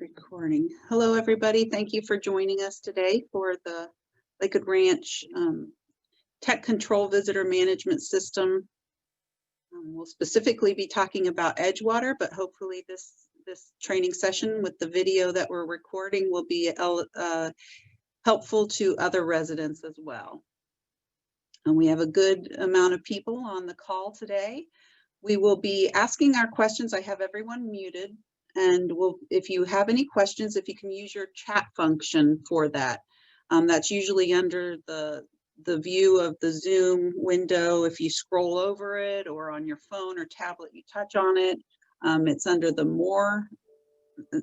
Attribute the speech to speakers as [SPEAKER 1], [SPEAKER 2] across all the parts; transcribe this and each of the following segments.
[SPEAKER 1] Recording. Hello, everybody. Thank you for joining us today for the Lakewood Ranch TEKControl Visitor Management System. We'll specifically be talking about Edgewater, but hopefully this training session with the video that we're recording will be helpful to other residents as well. And we have a good amount of people on the call today. We will be asking our questions. I have everyone muted. And if you have any questions, if you can use your chat function for that. That's usually under the view of the Zoom window. If you scroll over it or on your phone or tablet, you touch on it. It's under the more,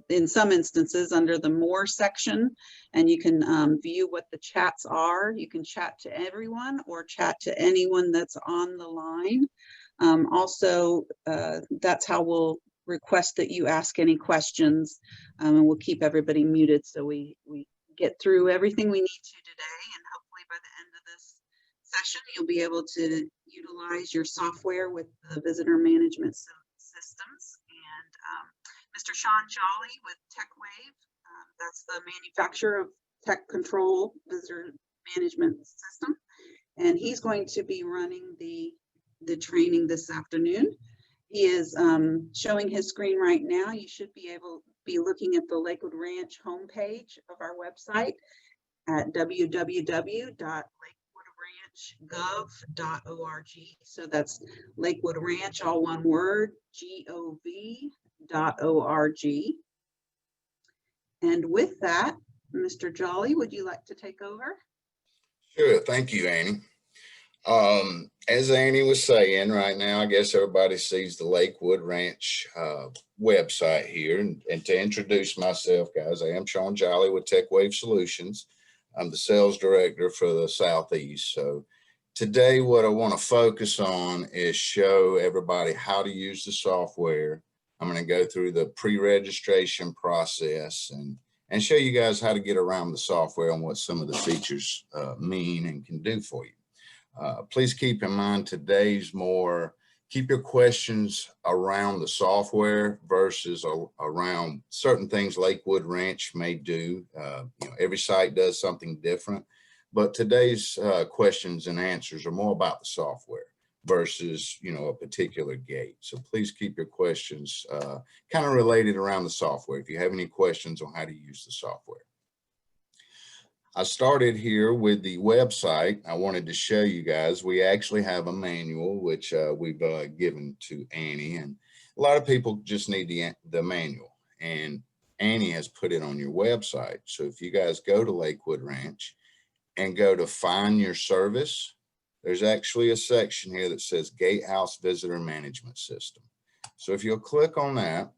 [SPEAKER 1] in some instances, under the more section, and you can view what the chats are. You can chat to everyone or chat to anyone that's on the line. Also, that's how we'll request that you ask any questions, and we'll keep everybody muted so we get through everything we need to today, and hopefully by the end of this session you'll be able to utilize your software with the visitor management systems. And Mr. Sean Jolly with TEKWave, that's the manufacturer of TEKControl Visitor Management System, and he's going to be running the training this afternoon. He is showing his screen right now. You should be looking at the Lakewood Ranch homepage of our website at www.lakewoodranchgov.org. So that's Lakewood Ranch, all one word, gov.org. And with that, Mr. Jolly, would you like to take over?
[SPEAKER 2] Sure. Thank you, Annie. As Annie was saying, right now, I guess everybody sees the Lakewood Ranch website here. And to introduce myself, guys, I am Sean Jolly with TEKWave Solutions. I'm the sales director for the Southeast. So today, what I want to focus on is show everybody how to use the software. I'm going to go through the pre-registration process and show you guys how to get around the software and what some of the features mean and can do for you. Please keep in mind today's keep your questions around the software versus around certain things Lakewood Ranch may do. Every site does something different, but today's questions and answers are more about the software versus, a particular gate. So please keep your questions kind of related around the software if you have any questions on how to use the software. I started here with the website. I wanted to show you guys, we actually have a manual, which we've given to Annie, and a lot of people just need the manual, and Annie has put it on your website. So if you guys go to Lakewood Ranch and go to find your service, there's actually a section here that says Gatehouse Visitor Management System. So if you'll click on that,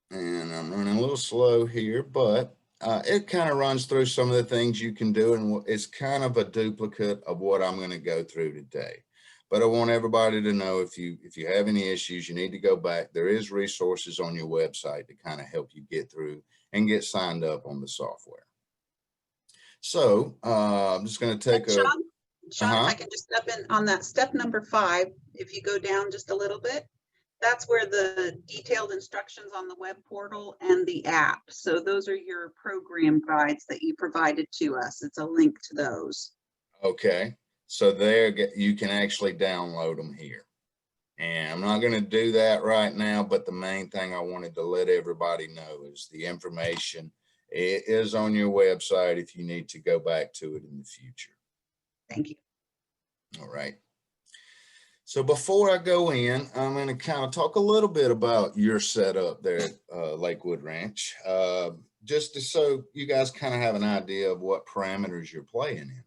[SPEAKER 2] and I'm running a little slow here, but it kind of runs through some of the things you can do, and it's kind of a duplicate of what I'm going to go through today. But I want everybody to know if you have any issues, you need to go back. There is resources on your website to kind of help you get through and get signed up on the software. So I'm just going to take
[SPEAKER 1] Sean, if I can just step in on that step number 5, if you go down just a little bit. That's where the detailed instructions on the web portal and the app. So those are your program guides that you provided to us. It's a link to those.
[SPEAKER 2] Okay. So there you can actually download them here. And I'm not going to do that right now, but the main thing I wanted to let everybody know is the information is on your website if you need to go back to it in the future.
[SPEAKER 1] Thank you.
[SPEAKER 2] All right. So before I go in, I'm going to kind of talk a little bit about your setup there at Lakewood Ranch, just so you guys kind of have an idea of what parameters you're playing in.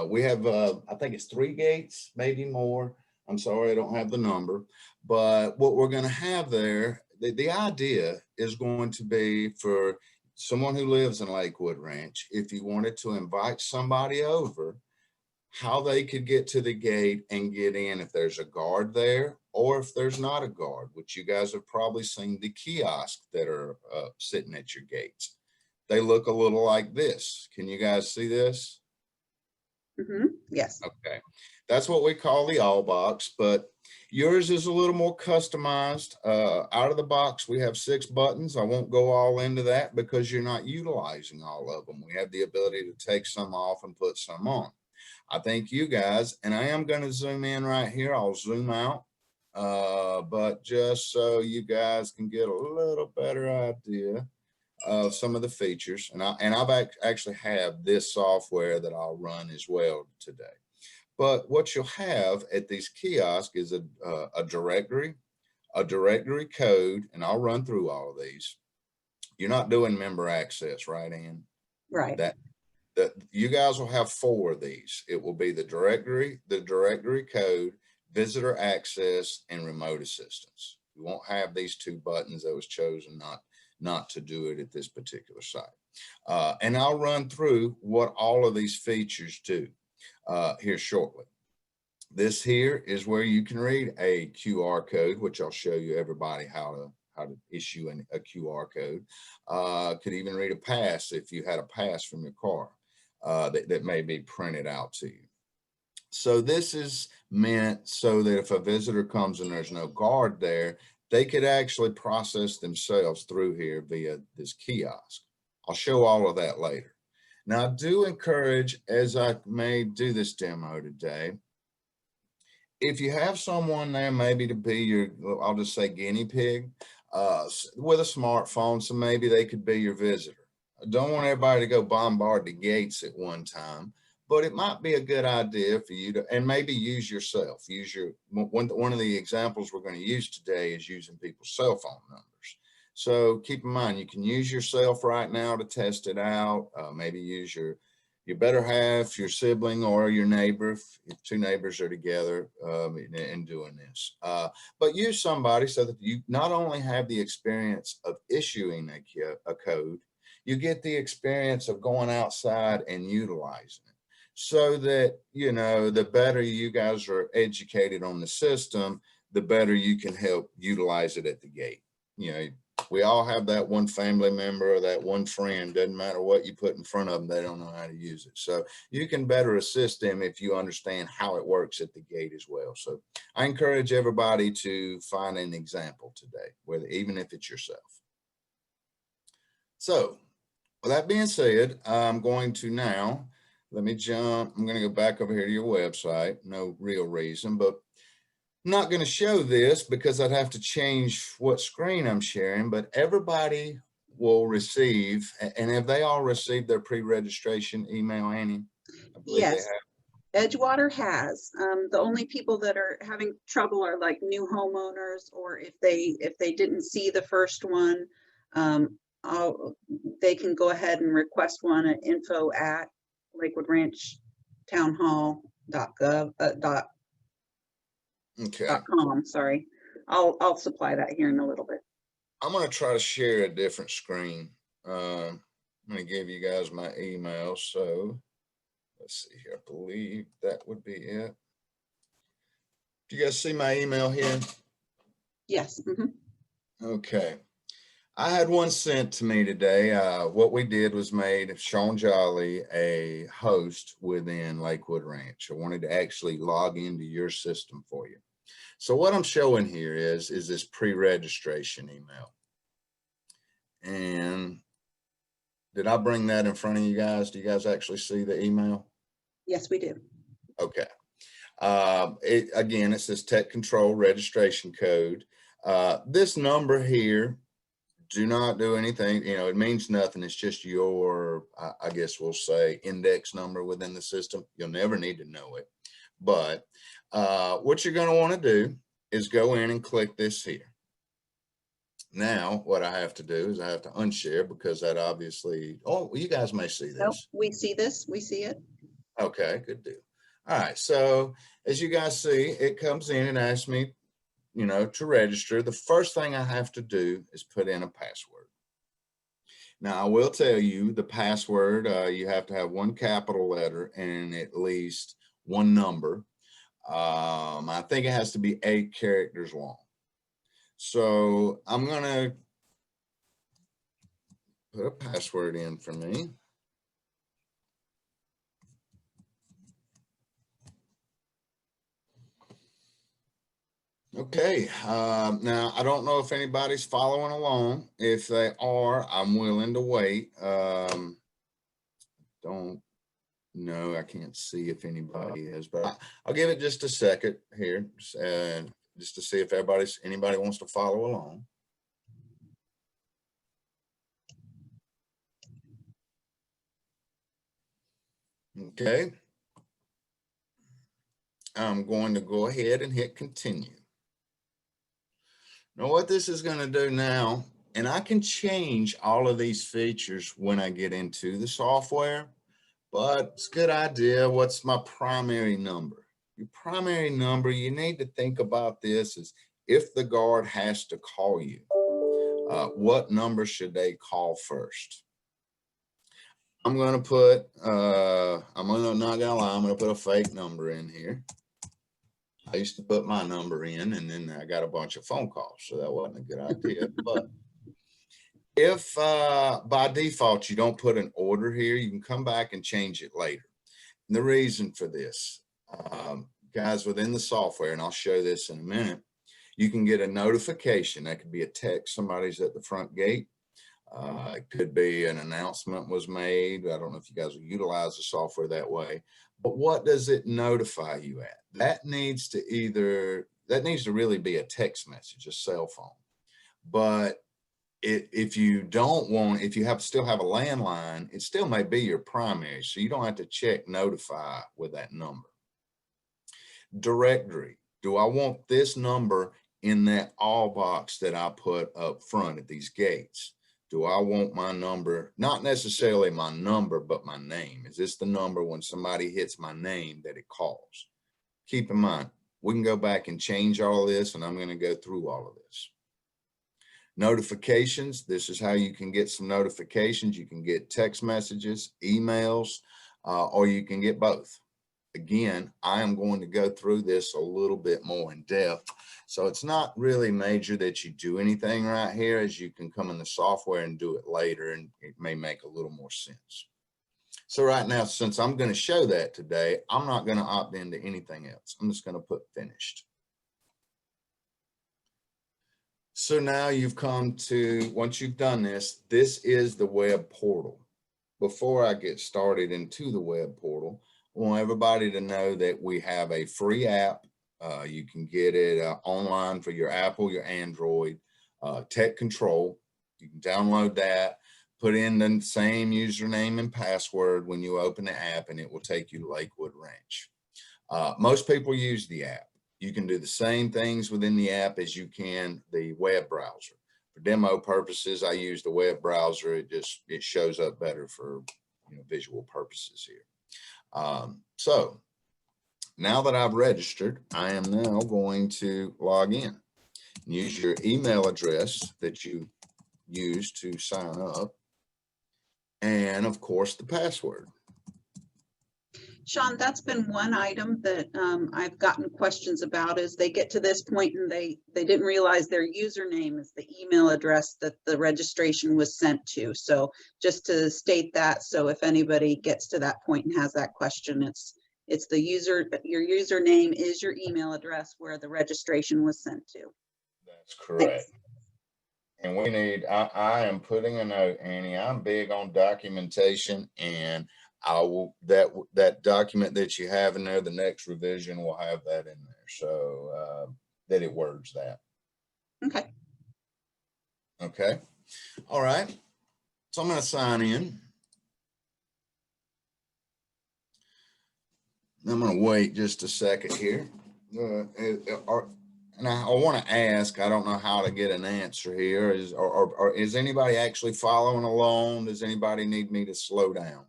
[SPEAKER 2] We have, I think it's 3 gates, maybe more. I'm sorry, I don't have the number, but what we're going to have there, the idea is going to be for someone who lives in Lakewood Ranch, if you wanted to invite somebody over, how they could get to the gate and get in if there's a guard there or if there's not a guard, which you guys have probably seen the kiosks that are sitting at your gates. They look a little like this. Can you guys see this?
[SPEAKER 1] Mm-hmm. Yes.
[SPEAKER 2] Okay. That's what we call the all box, but yours is a little more customized. Out of the box, we have 6 buttons. I won't go all into that because you're not utilizing all of them. We have the ability to take some off and put some on. I think you guys, and I am going to zoom in right here. I'll zoom out, but just so you guys can get a little better idea of some of the features. And I've actually have this software that I'll run as well today. But what you'll have at these kiosks is a directory code, and I'll run through all of these. You're not doing member access, right, Ann?
[SPEAKER 1] Right.
[SPEAKER 2] That you guys will have 4 of these. It will be the directory code, visitor access, and remote assistance. You won't have these 2 buttons that was chosen not to do it at this particular site. And I'll run through what all of these features do here shortly. This here is where you can read a QR code, which I'll show you everybody how to issue a QR code. Could even read a pass if you had a pass from your car that may be printed out to you. So this is meant so that if a visitor comes and there's no guard there, they could actually process themselves through here via this kiosk. I'll show all of that later. Now, I do encourage, as I may do this demo today, if you have someone there maybe to be your, I'll just say guinea pig, with a smartphone, so maybe they could be your visitor. I don't want everybody to go bombard the gates at one time, but it might be a good idea for you to, and maybe use yourself. Use your, one of the examples we're going to use today is using people's cell phone numbers. So keep in mind, you can use yourself right now to test it out. Maybe use your better half, your sibling, or your neighbor, if 2 neighbors are together in doing this. But use somebody so that you not only have the experience of issuing a code, you get the experience of going outside and utilizing it. So that, you know, the better you guys are educated on the system, the better you can help utilize it at the gate. You know, we all have that one family member or that one friend, doesn't matter what you put in front of them, they don't know how to use it. So you can better assist them if you understand how it works at the gate as well. So I encourage everybody to find an example today, whether even if it's yourself. So with that being said, I'm going to now, let me jump, I'm going to go back over here to your website, no real reason, but I'm not going to show this because I'd have to change what screen I'm sharing, but everybody will receive, and have they all received their pre-registration email, Annie? I believe
[SPEAKER 1] Yes.
[SPEAKER 2] they have.
[SPEAKER 1] Edgewater has. The only people that are having trouble are like new homeowners, or if they didn't see the first one, they can go ahead and request one at info@Lakewood Ranch townhall.gov.
[SPEAKER 2] Okay.
[SPEAKER 1] .com. Sorry, I'll supply that here in a little bit.
[SPEAKER 2] I'm going to try to share a different screen. I'm going to give you guys my email. So let's see here. I believe that would be it. Do you guys see my email here?
[SPEAKER 1] Yes.
[SPEAKER 2] Okay. I had one sent to me today. What we did was made Sean Jolly a host within Lakewood Ranch. I wanted to actually log into your system for you. So what I'm showing here is this pre-registration email. And did I bring that in front of you guys? Do you guys actually see the email?
[SPEAKER 1] Yes, we do.
[SPEAKER 2] Okay. Again, it says TEKControl registration code. This number here, do not do anything. You know, it means nothing. It's just your, I guess we'll say, index number within the system. You'll never need to know it. But what you're going to want to do is go in and click this here. Now, what I have to do is I have to unshare because that obviously, oh, you guys may see this.
[SPEAKER 1] Nope, we see this. We see it.
[SPEAKER 2] Okay, good deal. All right. So as you guys see, it comes in and asks me, you know, to register. The first thing I have to do is put in a password. Now, I will tell you the password, you have to have one capital letter and at least one number. I think it has to be 8 characters long. So I'm going to put a password in for me. Okay, now I don't know if anybody's following along. If they are, I'm willing to wait. Don't know, I can't see if anybody is, but I'll give it just a second here, just to see if anybody wants to follow along. Okay. I'm going to go ahead and hit continue. Now what this is going to do now, and I can change all of these features when I get into the software, but it's a good idea. What's my primary number? Your primary number, you need to think about this as if the guard has to call you, what number should they call first? I'm going to put, not gonna lie, I'm going to put a fake number in here. I used to put my number in and then I got a bunch of phone calls, so that wasn't a good idea. But if by default you don't put an order here, you can come back and change it later. And the reason for this, guys, within the software, and I'll show this in a minute, you can get a notification. That could be a text, somebody's at the front gate. It could be an announcement was made. I don't know if you guys will utilize the software that way, but what does it notify you at? That needs to really be a text message, a cell phone. But if you still have a landline, it still may be your primary, so you don't have to check notify with that number. Directory, do I want this number in that all box that I put up front at these gates? Do I want my number, not necessarily my number, but my name? Is this the number when somebody hits my name that it calls? Keep in mind, we can go back and change all of this, and I'm going to go through all of this. Notifications, this is how you can get some notifications. You can get text messages, emails, or you can get both. Again, I am going to go through this a little bit more in depth. So it's not really major that you do anything right here, as you can come in the software and do it later, and it may make a little more sense. So right now, since I'm going to show that today, I'm not going to opt into anything else. I'm just going to put finished. So now you've come to, once you've done this, this is the web portal. Before I get started into the web portal, I want everybody to know that we have a free app. You can get it online for your Apple, your Android, TEKControl. You can download that, put in the same username and password when you open the app, and it will take you to Lakewood Ranch. Most people use the app. You can do the same things within the app as you can the web browser. For demo purposes, I use the web browser. It shows up better for visual purposes here. So now that I've registered, I am now going to log in. Use your email address that you use to sign up, and of course the password.
[SPEAKER 1] Sean, that's been one item that I've gotten questions about, is they get to this point and they didn't realize their username is the email address that the registration was sent to. So just to state that, so if anybody gets to that point and has that question, it's the your username is your email address where the registration was sent to.
[SPEAKER 2] That's correct. Thanks. And we need, I am putting a note, Annie, I'm big on documentation, and I will, that document that you have in there, the next revision will have that in there, so that it words that.
[SPEAKER 1] Okay.
[SPEAKER 2] Okay. All right. So I'm going to sign in. I'm going to wait just a second here. And I want to ask, I don't know how to get an answer here. Is anybody actually following along? Does anybody need me to slow down?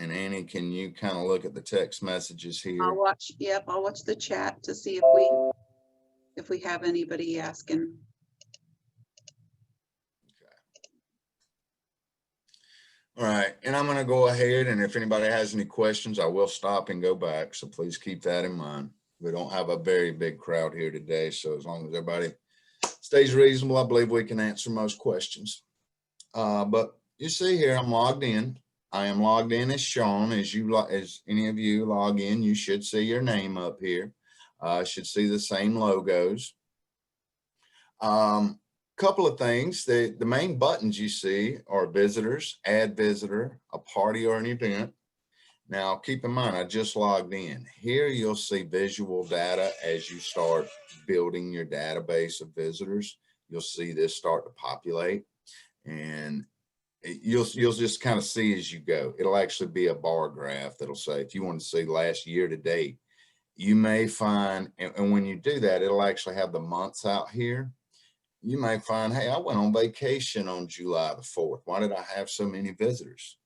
[SPEAKER 2] And Annie, can you kind of look at the text messages here?
[SPEAKER 1] I'll watch the chat to see if we have anybody asking.
[SPEAKER 2] Okay. All right, and I'm going to go ahead, and if anybody has any questions, I will stop and go back. So please keep that in mind. We don't have a very big crowd here today, so as long as everybody stays reasonable, I believe we can answer most questions. But you see here, I'm logged in. I am logged in as Sean. As any of you log in, you should see your name up here. Should see the same logos. Couple of things. The main buttons you see are visitors, add visitor, a party or an event. Now, keep in mind, I just logged in. Here you'll see visual data as you start building your database of visitors. You'll see this start to populate, and you'll just kind of see as you go. It'll actually be a bar graph that'll say, if you want to see last year to date, you may find, and when you do that, it'll actually have the months out here. You may find, hey, I went on vacation on July the 4th. Why did I have so many visitors?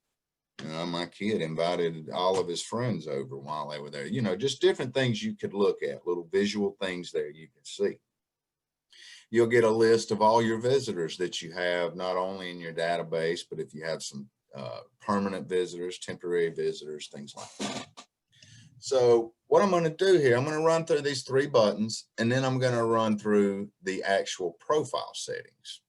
[SPEAKER 2] You know, my kid invited all of his friends over while they were there. You know, just different things you could look at, little visual things there you can see. You'll get a list of all your visitors that you have, not only in your database, but if you have some permanent visitors, temporary visitors, things like that. So what I'm going to do here, I'm going to run through these 3 buttons, and then I'm going to run through the actual profile settings.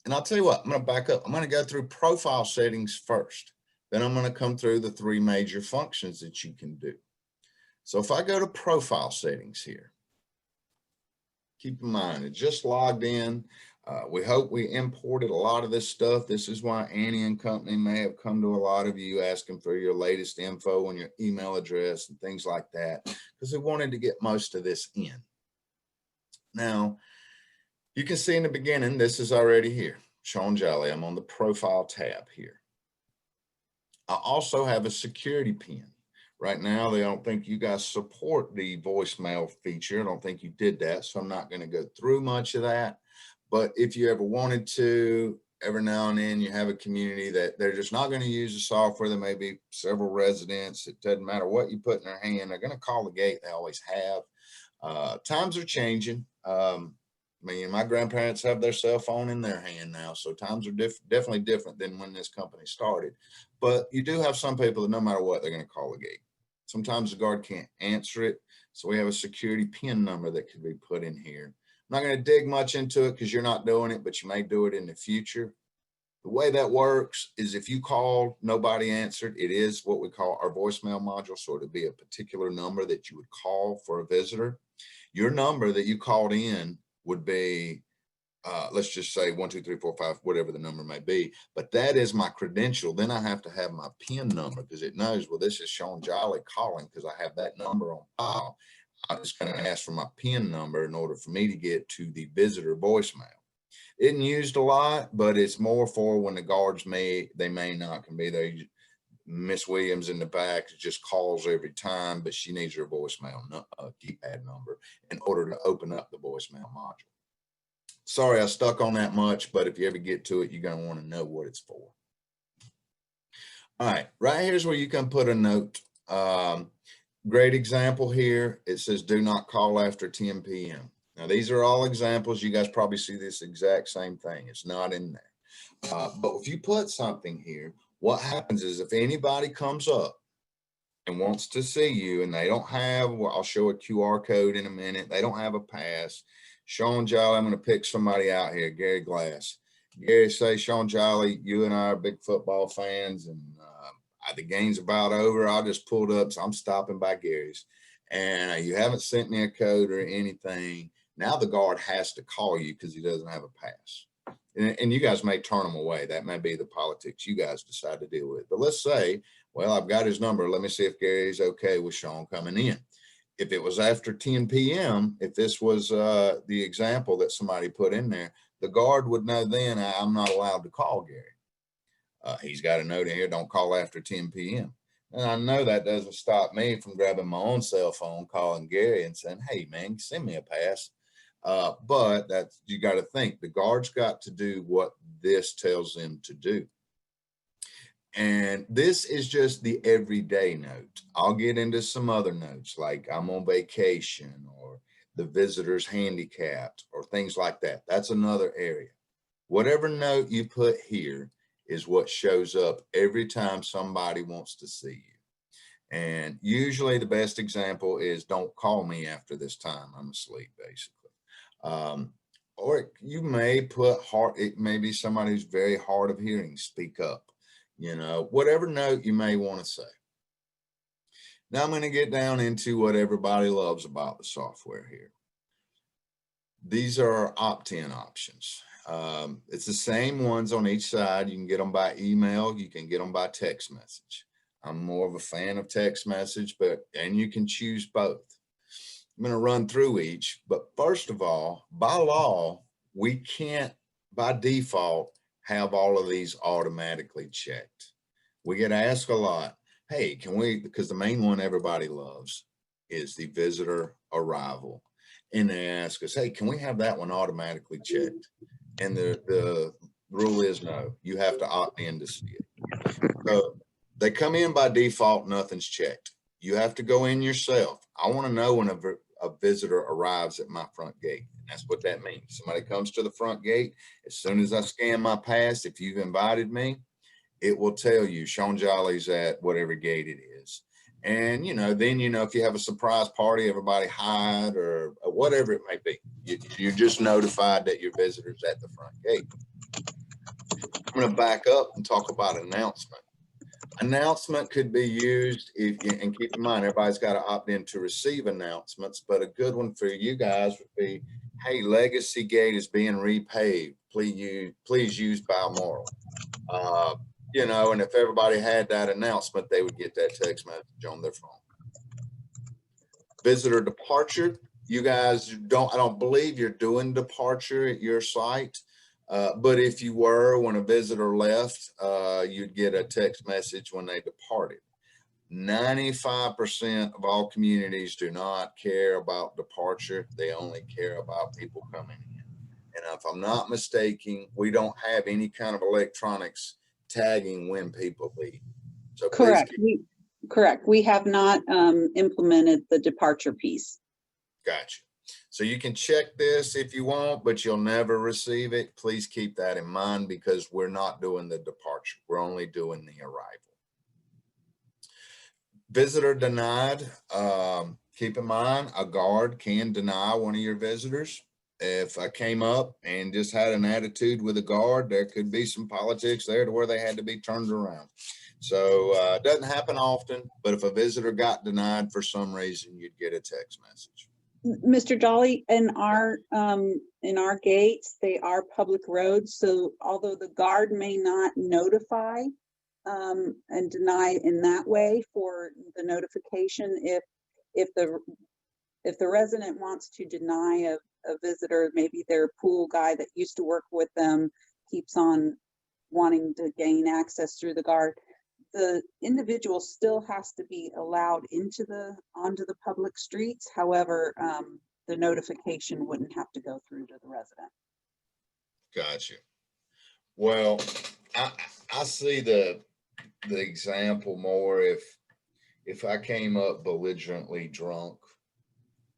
[SPEAKER 2] And I'll tell you what, I'm going to back up. I'm going to go through profile settings first. Then I'm going to come through the 3 major functions that you can do. So if I go to profile settings here, keep in mind, it just logged in. We hope we imported a lot of this stuff. This is why Annie and company may have come to a lot of you asking for your latest info and your email address and things like that, because we wanted to get most of this in. Now, you can see in the beginning, this is already here. Sean Jolly, I'm on the profile tab here. I also have a security pin. Right now, they don't think you guys support the voicemail feature. I don't think you did that, so I'm not going to go through much of that. But if you ever wanted to, every now and then you have a community that they're just not going to use the software. There may be several residents. It doesn't matter what you put in their hand. They're going to call the gate. They always have. Times are changing. My grandparents have their cell phone in their hand now, so times are definitely different than when this company started. But you do have some people that no matter what, they're going to call the gate. Sometimes the guard can't answer it, so we have a security PIN number that could be put in here. I'm not going to dig much into it because you're not doing it, but you may do it in the future. The way that works is if you call, nobody answered, it is what we call our voicemail module, so it'd be a particular number that you would call for a visitor. Your number that you called in would be, let's just say 1, 2, 3, 4, 5, whatever the number may be. But that is my credential. Then I have to have my PIN number because it knows, well, this is Sean Jolly calling because I have that number on file. I'm just going to ask for my PIN number in order for me to get to the visitor voicemail. Isn't used a lot, but it's more for when the guards may not can be there. Miss Williams in the back just calls every time, but she needs her voicemail keypad number in order to open up the voicemail module. Sorry, I stuck on that much, but if you ever get to it, you're going to want to know what it's for. All right, right here's where you can put a note. Great example here. It says, do not call after 10 p.m. Now, these are all examples. You guys probably see this exact same thing. It's not in there. But if you put something here, what happens is if anybody comes up and wants to see you and they don't have, well, I'll show a QR code in a minute. They don't have a pass. Sean Jolly, I'm going to pick somebody out here, Gary Glass. Gary, say, Sean Jolly, you and I are big football fans, and the game's about over. I just pulled up, so I'm stopping by Gary's. And you haven't sent me a code or anything. Now the guard has to call you because he doesn't have a pass. And you guys may turn them away. That may be the politics you guys decide to deal with. But let's say, well, I've got his number. Let me see if Gary's okay with Sean coming in. If it was after 10 p.m., if this was the example that somebody put in there, the guard would know then I'm not allowed to call Gary. He's got a note in here, don't call after 10 p.m. And I know that doesn't stop me from grabbing my own cell phone, calling Gary and saying, hey, man, send me a pass. But that's, you got to think, the guard's got to do what this tells them to do. And this is just the everyday note. I'll get into some other notes like I'm on vacation or the visitor's handicapped or things like that. That's another area. Whatever note you put here is what shows up every time somebody wants to see you. And usually the best example is don't call me after this time. I'm asleep, basically. Or you may put hard, it may be somebody who's very hard of hearing, speak up. You know, whatever note you may want to say. Now I'm going to get down into what everybody loves about the software here. These are opt-in options. It's the same ones on each side. You can get them by email. You can get them by text message. I'm more of a fan of text message, and you can choose both. I'm going to run through each, but first of all, by law, we can't by default have all of these automatically checked. We get asked a lot, hey, can we, because the main one everybody loves is the visitor arrival. And they ask us, hey, can we have that one automatically checked? And the rule is no, you have to opt in to see it. So they come in by default, nothing's checked. You have to go in yourself. I want to know when a visitor arrives at my front gate. And that's what that means. Somebody comes to the front gate. As soon as I scan my pass, if you've invited me, it will tell you Sean Jolly's at whatever gate it is. And, then, if you have a surprise party, everybody hide or whatever it may be, you're just notified that your visitor's at the front gate. I'm going to back up and talk about announcement. Announcement could be used and keep in mind, everybody's got to opt in to receive announcements, but a good one for you guys would be, hey, Legacy Gate is being repaved. Please use Balmoral. And if everybody had that announcement, they would get that text message on their phone. Visitor departure, you guys I don't believe you're doing departure at your site. But if you were, when a visitor left, you'd get a text message when they departed. 95% of all communities do not care about departure. They only care about people coming in. And if I'm not mistaken, we don't have any kind of electronics tagging when people leave. So
[SPEAKER 1] Correct. Correct. We have not implemented the departure piece.
[SPEAKER 2] Gotcha. So you can check this if you want, but you'll never receive it. Please keep that in mind because we're not doing the departure. We're only doing the arrival. Visitor denied. Keep in mind, a guard can deny one of your visitors. If I came up and just had an attitude with a guard, there could be some politics there to where they had to be turned around. So it doesn't happen often, but if a visitor got denied for some reason, you'd get a text message.
[SPEAKER 1] Mr. Jolly, in our gates, they are public roads. So although the guard may not notify and deny in that way for the notification, if the resident wants to deny a visitor, maybe their pool guy that used to work with them keeps on wanting to gain access through the guard, the individual still has to be allowed onto the public streets. However, the notification wouldn't have to go through to the resident.
[SPEAKER 2] Gotcha. Well, I see the example more if I came up belligerently drunk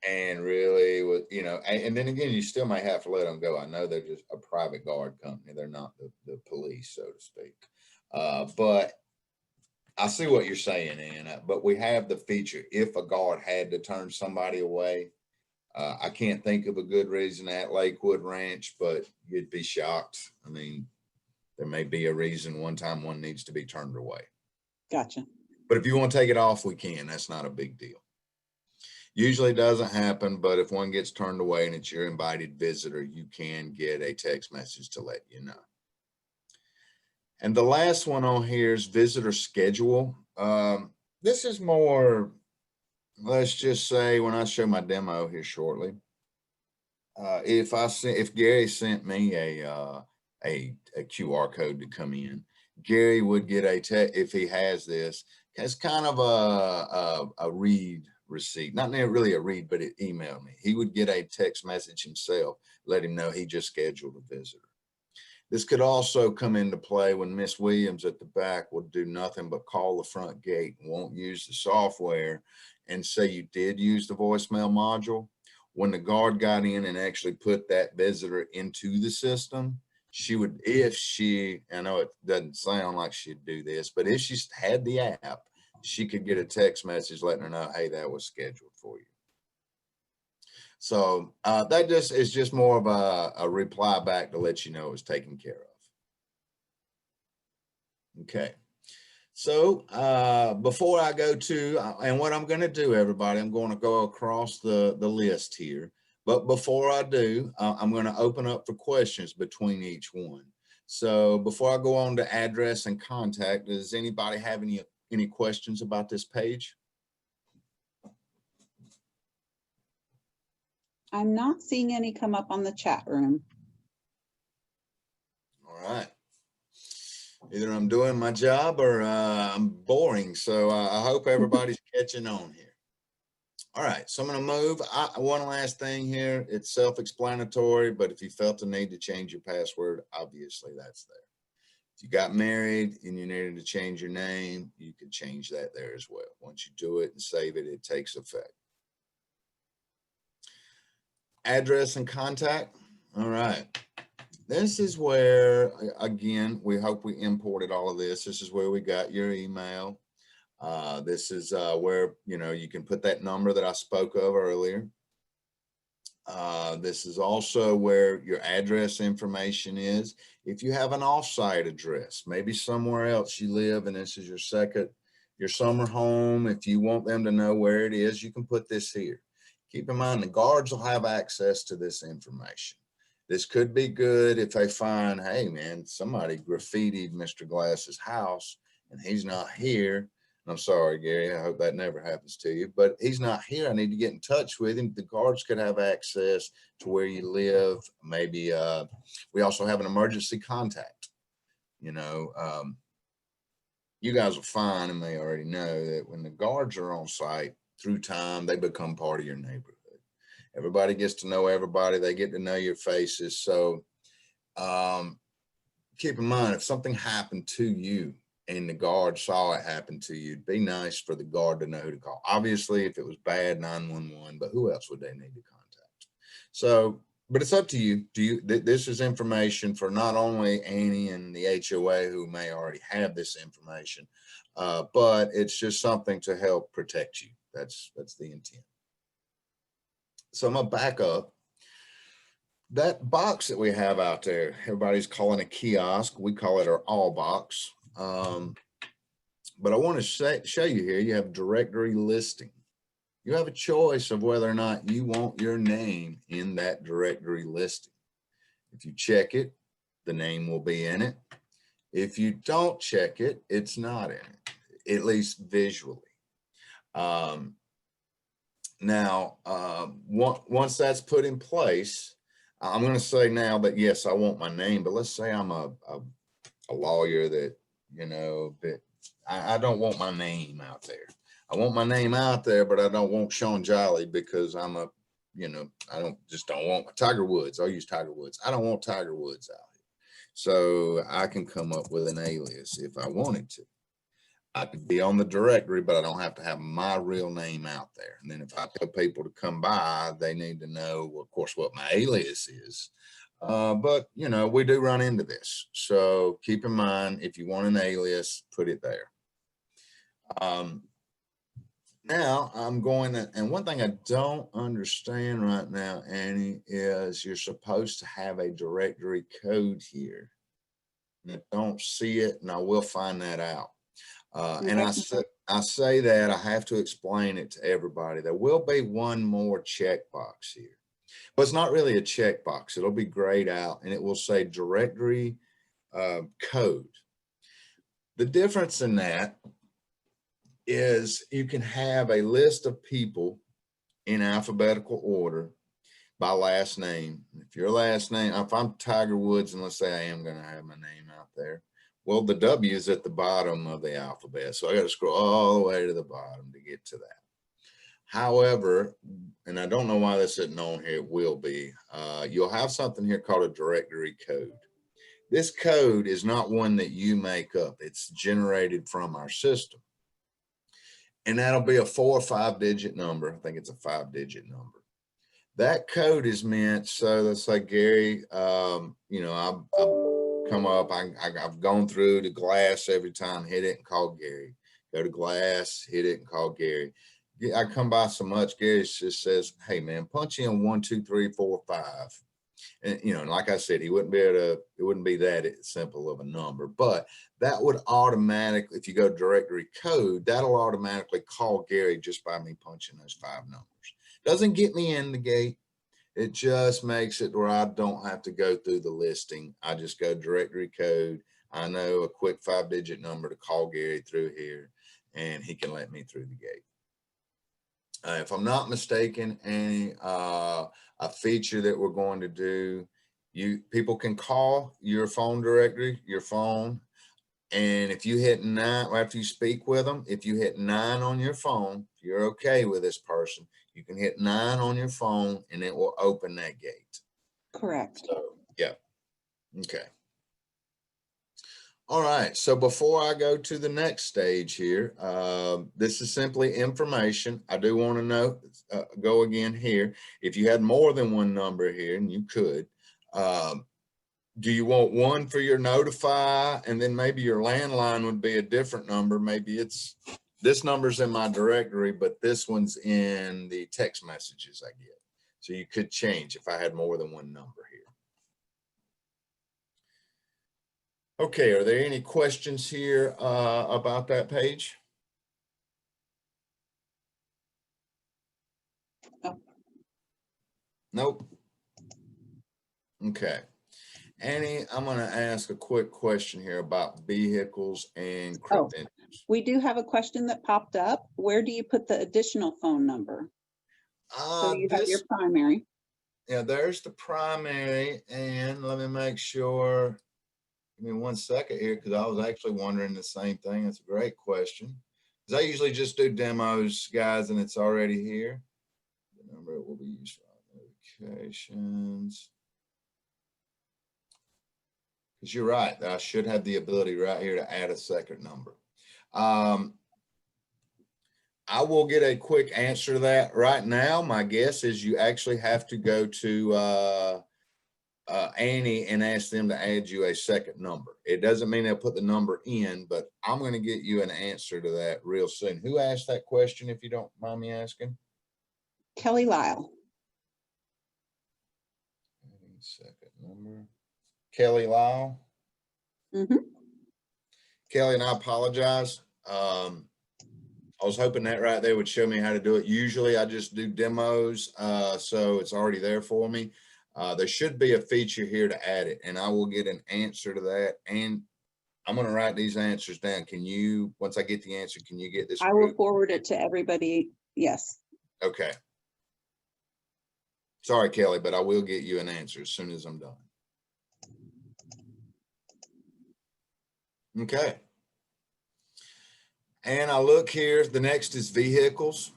[SPEAKER 2] and really was, and then again, you still might have to let them go. I know they're just a private guard company. They're not the police, so to speak. But I see what you're saying, Anna, but we have the feature. If a guard had to turn somebody away, I can't think of a good reason at Lakewood Ranch, but you'd be shocked. I mean, there may be a reason one time one needs to be turned away.
[SPEAKER 1] Gotcha.
[SPEAKER 2] But if you want to take it off, we can. That's not a big deal. Usually doesn't happen, but if one gets turned away and it's your invited visitor, you can get a text message to let you know. And the last one on here is visitor schedule. This is more, let's just say when I show my demo here shortly, if Gary sent me a QR code to come in, Gary would get if he has this, it's kind of a read receipt, not really a read, but it emailed me. He would get a text message himself, let him know he just scheduled a visitor. This could also come into play when Miss Williams at the back will do nothing but call the front gate and won't use the software and say you did use the voicemail module. When the guard got in and actually put that visitor into the system, she would, I know it doesn't sound like she'd do this, but if she had the app, she could get a text message letting her know, hey, that was scheduled for you. So that is just more of a reply back to let you know it was taken care of. Okay. So before I go to, and what I'm going to do, everybody, I'm going to go across the list here. But before I do, I'm going to open up for questions between each one. So before I go on to address and contact, does anybody have any questions about this page?
[SPEAKER 1] I'm not seeing any come up on the chat room.
[SPEAKER 2] All right. Either I'm doing my job or I'm boring. So I hope everybody's catching on here. All right, so I'm going to move. One last thing here. It's self-explanatory, but if you felt the need to change your password, obviously that's there. If you got married and you needed to change your name, you can change that there as well. Once you do it and save it, it takes effect. Address and contact. All right. This is where, again, we hope we imported all of this. This is where we got your email. This is where, you can put that number that I spoke of earlier. This is also where your address information is. If you have an offsite address, maybe somewhere else you live and this is your summer home, if you want them to know where it is, you can put this here. Keep in mind, the guards will have access to this information. This could be good if they find, hey man, somebody graffitied Mr. Glass's house and he's not here. I'm sorry, Gary, I hope that never happens to you, but he's not here. I need to get in touch with him. The guards could have access to where you live. Maybe we also have an emergency contact. You guys will find, and they already know, that when the guards are on site, through time, they become part of your neighborhood. Everybody gets to know everybody. They get to know your faces. So keep in mind, if something happened to you and the guard saw it happen to you, it'd be nice for the guard to know who to call. Obviously, if it was bad, 911, but who else would they need to contact? So, but it's up to you. This is information for not only Annie and the HOA who may already have this information, but it's just something to help protect you. That's the intent. So I'm gonna back up. That box that we have out there, everybody's calling a kiosk. We call it our all box. But I want to show you here, you have directory listing. You have a choice of whether or not you want your name in that directory listing. If you check it, the name will be in it. If you don't check it, it's not in it, at least visually. Now, once that's put in place, I'm going to say now that, yes, I want my name, but let's say I'm a lawyer that, that I don't want my name out there. I want my name out there, but I don't want Sean Jolly because I'm I don't want Tiger Woods. I'll use Tiger Woods. I don't want Tiger Woods out here. So I can come up with an alias if I wanted to. I could be on the directory, but I don't have to have my real name out there. And then if I tell people to come by, they need to know, of course, what my alias is. But, we do run into this. So keep in mind, if you want an alias, put it there. Now I'm going to, and one thing I don't understand right now, Annie, is you're supposed to have a directory code here. And I don't see it, and I will find that out. And I say that I have to explain it to everybody. There will be one more checkbox here. But it's not really a checkbox. It'll be grayed out and it will say directory code. The difference in that is you can have a list of people in alphabetical order by last name. If your last name, if I'm Tiger Woods, and let's say I am going to have my name out there, well, the W is at the bottom of the alphabet. So I got to scroll all the way to the bottom to get to that. However, and I don't know why this isn't on here, it will be, you'll have something here called a directory code. This code is not one that you make up. It's generated from our system. And that'll be a 4 or 5 digit number. I think it's a 5-digit number. That code is meant, so let's say Gary, I've come up, I've gone through the glass every time, hit it and call Gary. Go to glass, hit it and call Gary. I come by so much, Gary just says, hey man, punch in 1, 2, 3, 4, 5. And, you know, and like I said, he wouldn't be able to, it wouldn't be that simple of a number, but that would automatically, if you go directory code, that'll automatically call Gary just by me punching those 5 numbers. Doesn't get me in the gate. It just makes it where I don't have to go through the listing. I just go directory code. I know a quick 5-digit number to call Gary through here, and he can let me through the gate. If I'm not mistaken, a feature that we're going to do, people can call your phone directory, your phone, and if you hit 9 after you speak with them, if you hit 9 on your phone, if you're okay with this person, you can hit 9 on your phone and it will open that gate.
[SPEAKER 1] Correct.
[SPEAKER 2] So, yeah. Okay. All right. So before I go to the next stage here, this is simply information. I do want to know, go again here. If you had more than one number here, and you could, do you want one for your notify, and then maybe your landline would be a different number? Maybe it's this number's in my directory, but this one's in the text messages I get. So you could change if I had more than one number here. Okay, are there any questions here about that page?
[SPEAKER 1] No.
[SPEAKER 2] Nope. Okay. Annie, I'm going to ask a quick question here about vehicles and credentials.
[SPEAKER 1] We do have a question that popped up. Where do you put the additional phone number? So you have your primary.
[SPEAKER 2] Yeah, there's the primary, and let me make sure. Give me 1 second here, because I was actually wondering the same thing. That's a great question. Because I usually just do demos, guys, and it's already here. The number it will be used for notifications. Because you're right, I should have the ability right here to add a second number. I will get a quick answer to that right now. My guess is you actually have to go to Annie and ask them to add you a second number. It doesn't mean they'll put the number in, but I'm going to get you an answer to that real soon. Who asked that question, if you don't mind me asking?
[SPEAKER 1] Kelly Lyle.
[SPEAKER 2] Second number. Kelly Lyle.
[SPEAKER 1] Mm-hmm.
[SPEAKER 2] Kelly, and I apologize. I was hoping that right there would show me how to do it. Usually I just do demos, so it's already there for me. There should be a feature here to add it, and I will get an answer to that. And I'm going to write these answers down. Can you, once I get the answer, can you get this?
[SPEAKER 1] I will forward it to everybody. Yes.
[SPEAKER 2] Okay. Sorry, Kelly, but I will get you an answer as soon as I'm done. Okay. And I look here, the next is vehicles.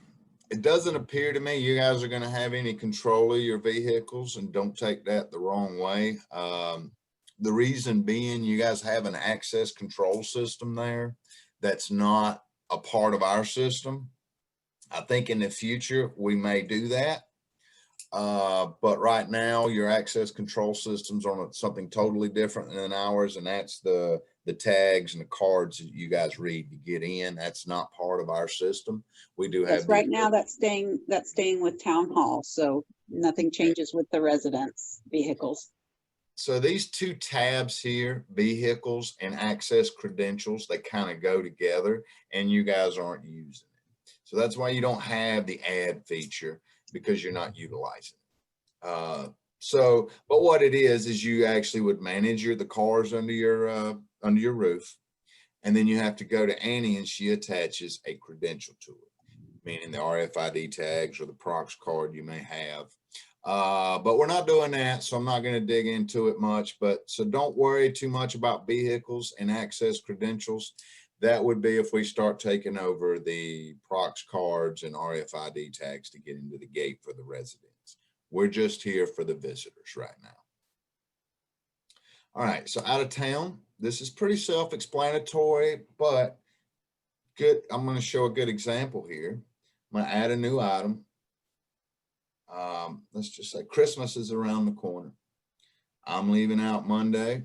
[SPEAKER 2] It doesn't appear to me you guys are going to have any control of your vehicles, and don't take that the wrong way. The reason being, you guys have an access control system there that's not a part of our system. I think in the future we may do that. But right now your access control system's on something totally different than ours, and that's the tags and the cards that you guys read to get in. That's not part of our system. We do have
[SPEAKER 1] right now that's staying with Town Hall, so nothing changes with the residents' vehicles.
[SPEAKER 2] So these two tabs here, vehicles and access credentials, they kind of go together, and you guys aren't using it. So that's why you don't have the add feature, because you're not utilizing it. But what it is you actually would manage the cars under your roof, and then you have to go to Annie and she attaches a credential to it, meaning the RFID tags or the Prox card you may have. But we're not doing that, so I'm not going to dig into it much. So don't worry too much about vehicles and access credentials. That would be if we start taking over the Prox cards and RFID tags to get into the gate for the residents. We're just here for the visitors right now. All right, so out of town, this is pretty self-explanatory, but good. I'm going to show a good example here. I'm going to add a new item. Let's just say Christmas is around the corner. I'm leaving out Monday.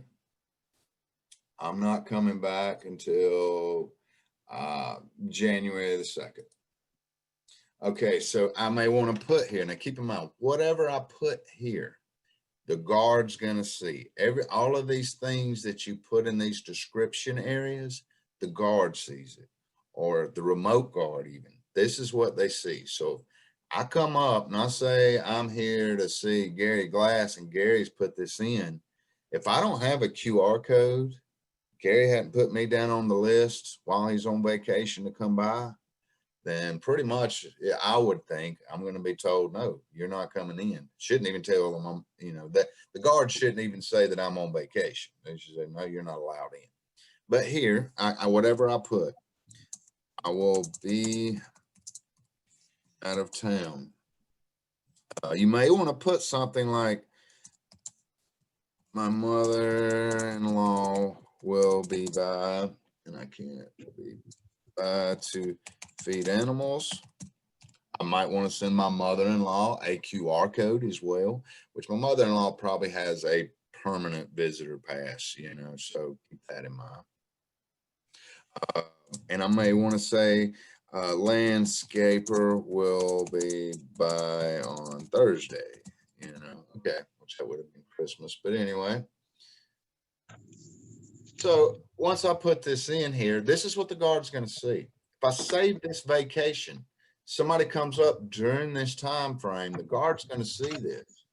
[SPEAKER 2] I'm not coming back until January the 2nd. Okay, so I may want to put here, now keep in mind, whatever I put here The guard's gonna see all of these things that you put in these description areas, the guard sees it, or the remote guard even. This is what they see. So I come up and I say, I'm here to see Gary Glass, and Gary's put this in. If I don't have a QR code, Gary hadn't put me down on the list while he's on vacation to come by, then pretty much I would think I'm going to be told, no, you're not coming in. Shouldn't even tell them that the guard shouldn't even say that I'm on vacation. They should say, no, you're not allowed in. But here, whatever I put, I will be out of town. You may want to put something like, my mother-in-law will be by, and I can't be by to feed animals. I might want to send my mother-in-law a QR code as well, which my mother-in-law probably has a permanent visitor pass, so keep that in mind. And I may want to say, landscaper will be by on Thursday, okay, which that would have been Christmas, but anyway. So once I put this in here, this is what the guard's going to see. If I save this vacation, somebody comes up during this time frame, the guard's going to see this.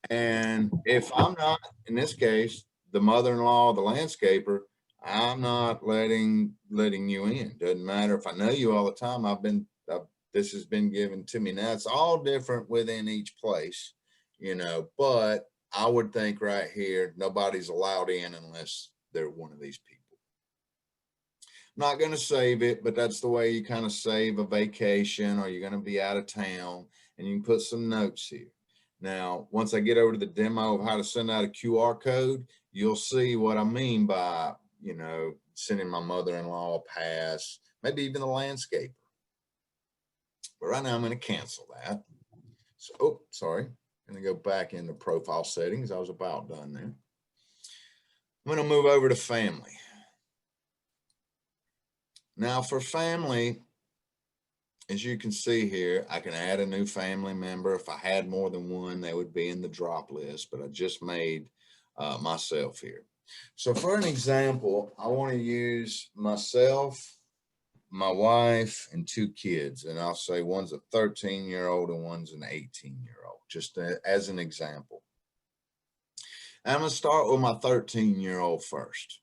[SPEAKER 2] And if I'm not, in this case, the mother-in-law, the landscaper, I'm not letting you in. Doesn't matter if I know you all the time. This has been given to me. Now it's all different within each place, but I would think right here, nobody's allowed in unless they're one of these people. Not going to save it, but that's the way you kind of save a vacation, or you're going to be out of town, and you can put some notes here. Now, once I get over to the demo of how to send out a QR code, you'll see what I mean by, sending my mother-in-law a pass, maybe even the landscaper. But right now I'm going to cancel that. So, sorry. I'm going to go back into profile settings. I was about done there. I'm going to move over to family. Now for family, as you can see here, I can add a new family member. If I had more than one, they would be in the drop list, but I just made myself here. So for an example, I want to use myself, my wife, and 2 kids. And I'll say one's a 13-year-old and one's an 18-year-old, just as an example. I'm going to start with my 13-year-old first.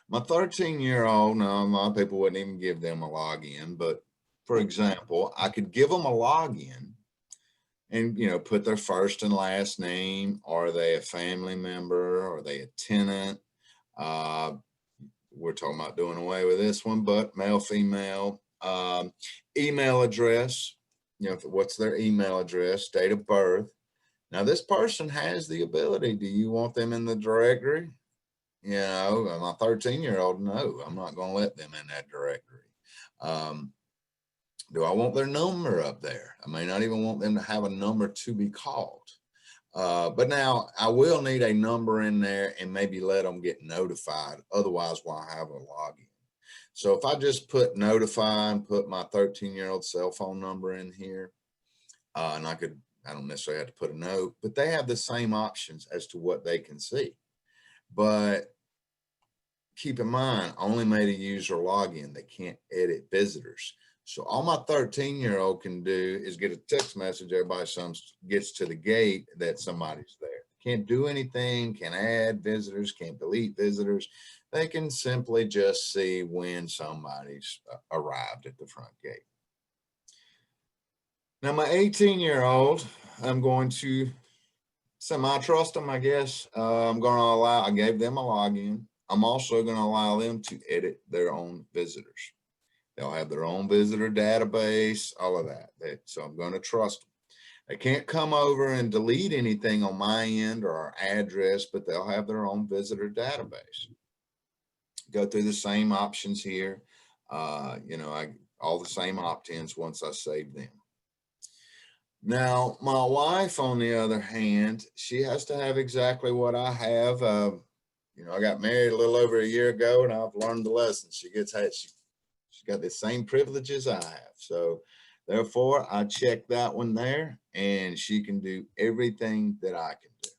[SPEAKER 2] My 13-year-old, now a lot of people wouldn't even give them a login, but for example, I could give them a login and, put their first and last name. Are they a family member? Are they a tenant? We're talking about doing away with this one, but male, female, email address, what's their email address, date of birth. Now this person has the ability. Do you want them in the directory? My 13-year-old, no, I'm not going to let them in that directory. Do I want their number up there? I may not even want them to have a number to be called. But now I will need a number in there and maybe let them get notified. Otherwise, why have a login? So if I just put notify and put my 13-year-old cell phone number in here, and I don't necessarily have to put a note, but they have the same options as to what they can see. But keep in mind, I only made a user login. They can't edit visitors. So all my 13-year-old can do is get a text message. Everybody gets to the gate that somebody's there. Can't do anything, can't add visitors, can't delete visitors. They can simply just see when somebody's arrived at the front gate. Now my 18-year-old, I'm going to semi-trust them, I guess. I gave them a login. I'm also going to allow them to edit their own visitors. They'll have their own visitor database, all of that. So I'm going to trust them. They can't come over and delete anything on my end or our address, but they'll have their own visitor database. Go through the same options here. All the same opt-ins once I save them. Now, my wife, on the other hand, she has to have exactly what I have. I got married a little over a year ago, and I've learned the lesson. She's got the same privileges I have. So therefore, I check that one there, and she can do everything that I can do.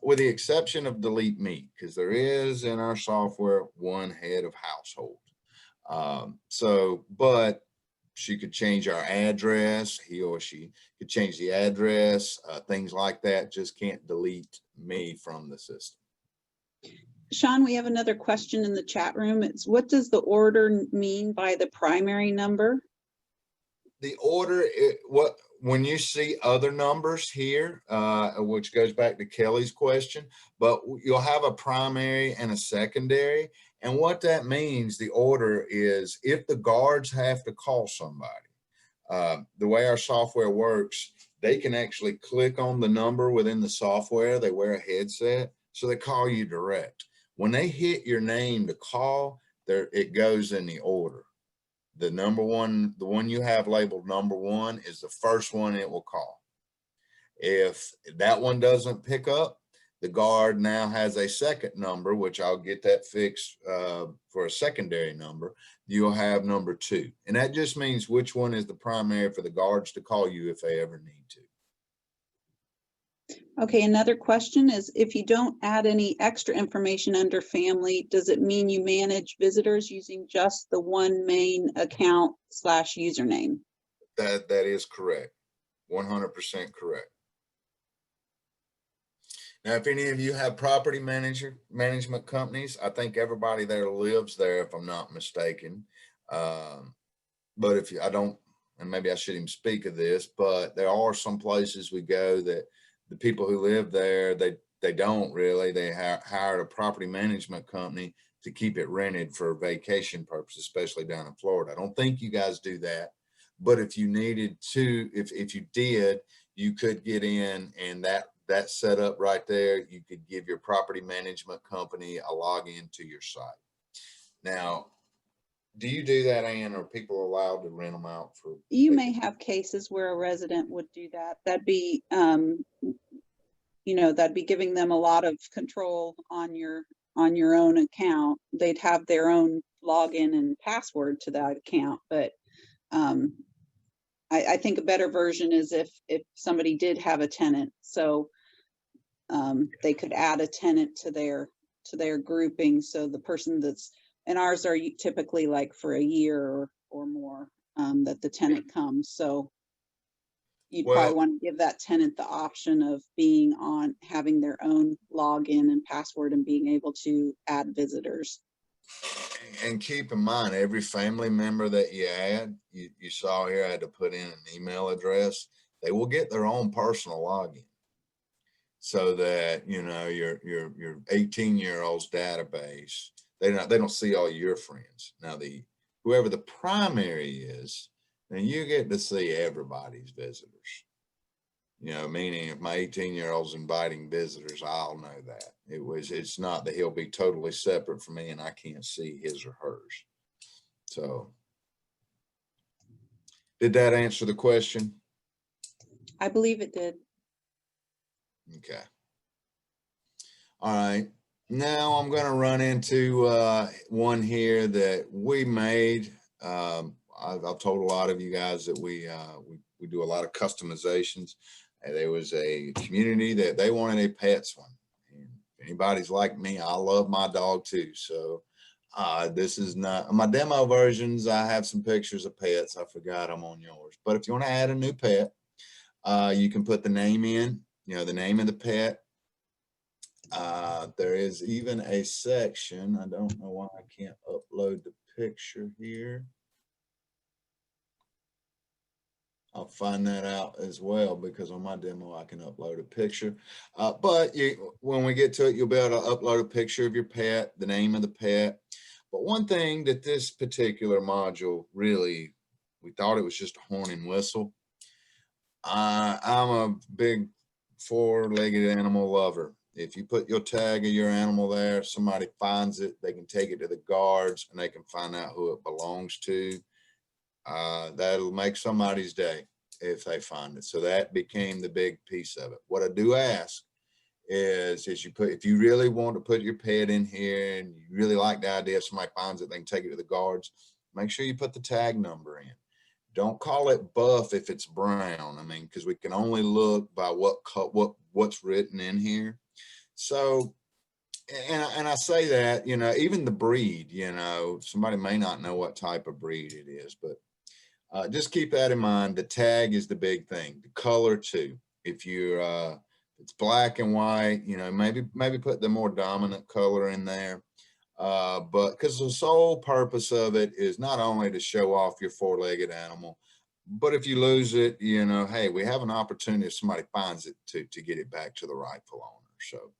[SPEAKER 2] with the exception of delete me, because there is in our software one head of household. But she could change our address, he or she could change the address, things like that, just can't delete me from the system.
[SPEAKER 1] Sean, we have another question in the chat room. It's, what does the order mean by the primary number?
[SPEAKER 2] The order, when you see other numbers here, which goes back to Kelly's question, but you'll have a primary and a secondary. And what that means, the order is if the guards have to call somebody, the way our software works, they can actually click on the number within the software. They wear a headset, so they call you direct. When they hit your name to call, it goes in the order. The number one, the one you have labeled number one is the first one it will call. If that one doesn't pick up, the guard now has a second number, which I'll get that fixed for a secondary number. You'll have number two. And that just means which one is the primary for the guards to call you if they ever need to.
[SPEAKER 1] Okay, another question is, if you don't add any extra information under family, does it mean you manage visitors using just the one main account / username?
[SPEAKER 2] That is correct. 100% correct. Now, if any of you have property management companies, I think everybody there lives there, if I'm not mistaken. But if I don't, and maybe I shouldn't even speak of this, but there are some places we go that the people who live there, they don't really. They hired a property management company to keep it rented for vacation purposes, especially down in Florida. I don't think you guys do that, but if you needed to, if you did, you could get in, and that setup right there, you could give your property management company a login to your site. Now, do you do that, Ann? Are people allowed to rent them out for?
[SPEAKER 1] You may have cases where a resident would do that. That'd be, that'd be giving them a lot of control on your own account. They'd have their own login and password to that account. But I think a better version is if somebody did have a tenant, so they could add a tenant to their grouping. So the person that's, and ours are typically like for a year or more that the tenant comes. So you'd probably want to give that tenant the option of having their own login and password and being able to add visitors.
[SPEAKER 2] And keep in mind, every family member that you add, you saw here, I had to put in an email address. They will get their own personal login, so that your 18-year-old's database, they don't see all your friends. Now whoever the primary is, then you get to see everybody's visitors. Meaning if my 18-year-old's inviting visitors, I'll know that. It's not that he'll be totally separate from me and I can't see his or hers. So did that answer the question?
[SPEAKER 1] I believe it did.
[SPEAKER 2] Okay. All right. Now I'm going to run into one here that we made. I've told a lot of you guys that we do a lot of customizations. And there was a community that they wanted a pets one. And if anybody's like me, I love my dog too. So this is not my demo versions. I have some pictures of pets. I forgot them on yours. But if you want to add a new pet, you can put the name in, the name of the pet. There is even a section. I don't know why I can't upload the picture here. I'll find that out as well, because on my demo, I can upload a picture. But when we get to it, you'll be able to upload a picture of your pet, the name of the pet. But one thing that this particular module really, we thought it was just a horn and whistle. I'm a big four-legged animal lover. If you put your tag of your animal there, if somebody finds it, they can take it to the guards and they can find out who it belongs to. That'll make somebody's day if they find it. So that became the big piece of it. What I do ask is if you really want to put your pet in here and you really like the idea, if somebody finds it, they can take it to the guards, make sure you put the tag number in. Don't call it buff if it's brown. I mean, because we can only look by what's written in here. So, and I say that, you know, even the breed, you know, somebody may not know what type of breed it is, but just keep that in mind. The tag is the big thing. The color too. If you're, it's black and white, you know, maybe put the more dominant color in there. But because the sole purpose of it is not only to show off your four-legged animal, but if you lose it, you know, hey, we have an opportunity if somebody finds it to get it back to the rightful owner. So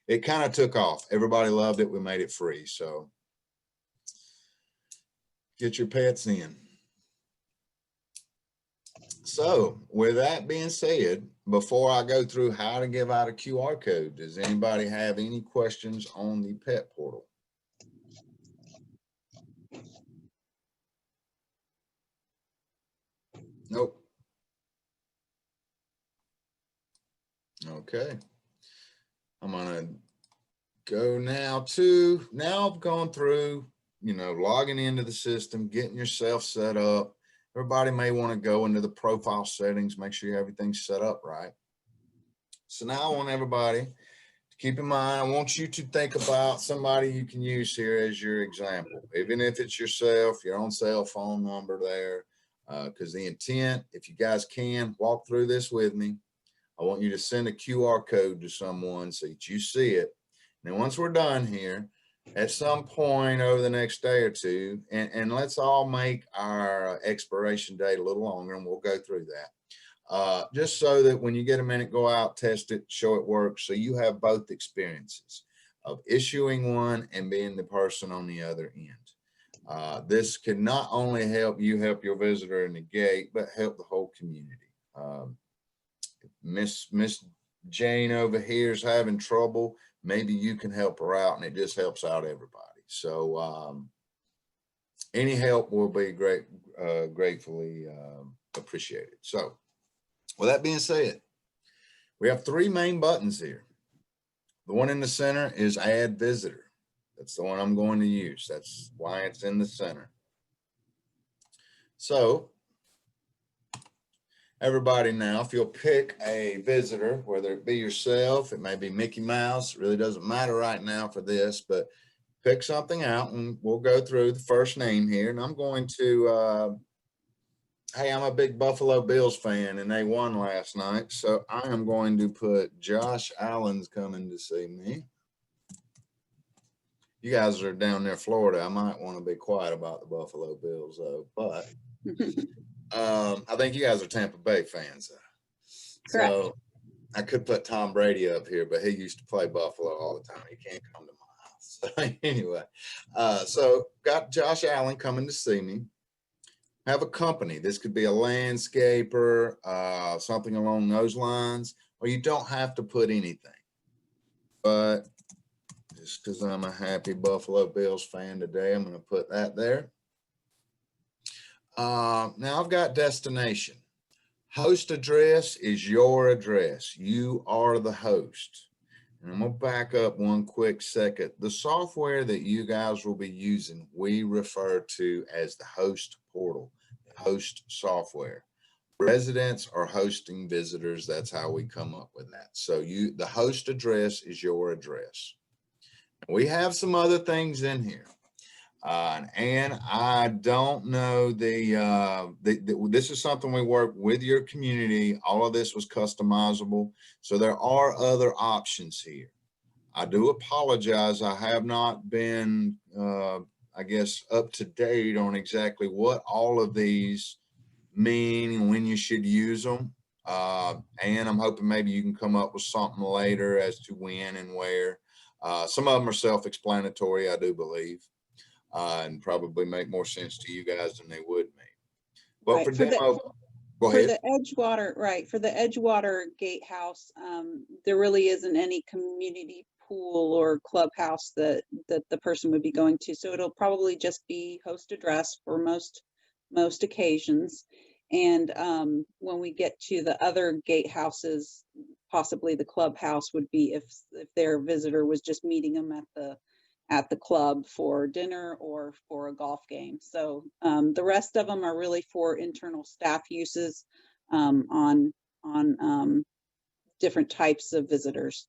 [SPEAKER 2] it kind of took off. Everybody loved it. We made it free. So get your pets in. So with that being said, before I go through how to give out a QR code, does anybody have any questions on the pet portal? Nope. Okay. I'm gonna go now I've gone through, you know, logging into the system, getting yourself set up. Everybody may want to go into the profile settings, make sure everything's set up right. So now I want everybody to keep in mind, I want you to think about somebody you can use here as your example, even if it's yourself, your own cell phone number there, because the intent, if you guys can, walk through this with me. I want you to send a QR code to someone so that you see it. And then once we're done here, at some point over the next day or two, and let's all make our expiration date a little longer, and we'll go through that. Just so that when you get a minute, go out, test it, show it works. So you have both experiences of issuing one and being the person on the other end. This can not only help you help your visitor in the gate, but help the whole community. Miss Jane over here is having trouble. Maybe you can help her out, and it just helps out everybody. So any help will be gratefully appreciated. So with that being said, we have three main buttons here. The one in the center is Add Visitor. That's the one I'm going to use. That's why it's in the center. So everybody now, if you'll pick a visitor, whether it be yourself, it may be Mickey Mouse, it really doesn't matter right now for this, but pick something out and we'll go through the first name here. And I'm going to, hey, I'm a big Buffalo Bills fan and they won last night. So I am going to put Josh Allen's coming to see me. You guys are down there, Florida. I might want to be quiet about the Buffalo Bills though, but I think you guys are Tampa Bay fans.
[SPEAKER 1] Correct.
[SPEAKER 2] So I could put Tom Brady up here, but he used to play Buffalo all the time. He can't come to my house. So anyway, so got Josh Allen coming to see me. Have a company. This could be a landscaper, something along those lines, or you don't have to put anything. But just because I'm a happy Buffalo Bills fan today, I'm going to put that there. Now I've got destination. Host address is your address. You are the host. And I'm going to back up one quick second. The software that you guys will be using, we refer to as the host portal, the host software. Residents are hosting visitors. That's how we come up with that. So the host address is your address. We have some other things in here. And I don't know this is something we work with your community. All of this was customizable. So there are other options here. I do apologize. I have not been, I guess, up to date on exactly what all of these mean and when you should use them. And I'm hoping maybe you can come up with something later as to when and where. Some of them are self-explanatory, I do believe. And probably make more sense to you guys than they would me. But
[SPEAKER 1] Right.
[SPEAKER 2] for demo, go
[SPEAKER 1] for
[SPEAKER 2] ahead.
[SPEAKER 1] the Edgewater, right, for the Edgewater Gatehouse, there really isn't any community pool or clubhouse that the person would be going to. So it'll probably just be host address for most occasions. And when we get to the other gatehouses, possibly the clubhouse would be if their visitor was just meeting them at the club for dinner or for a golf game. So the rest of them are really for internal staff uses on different types of visitors.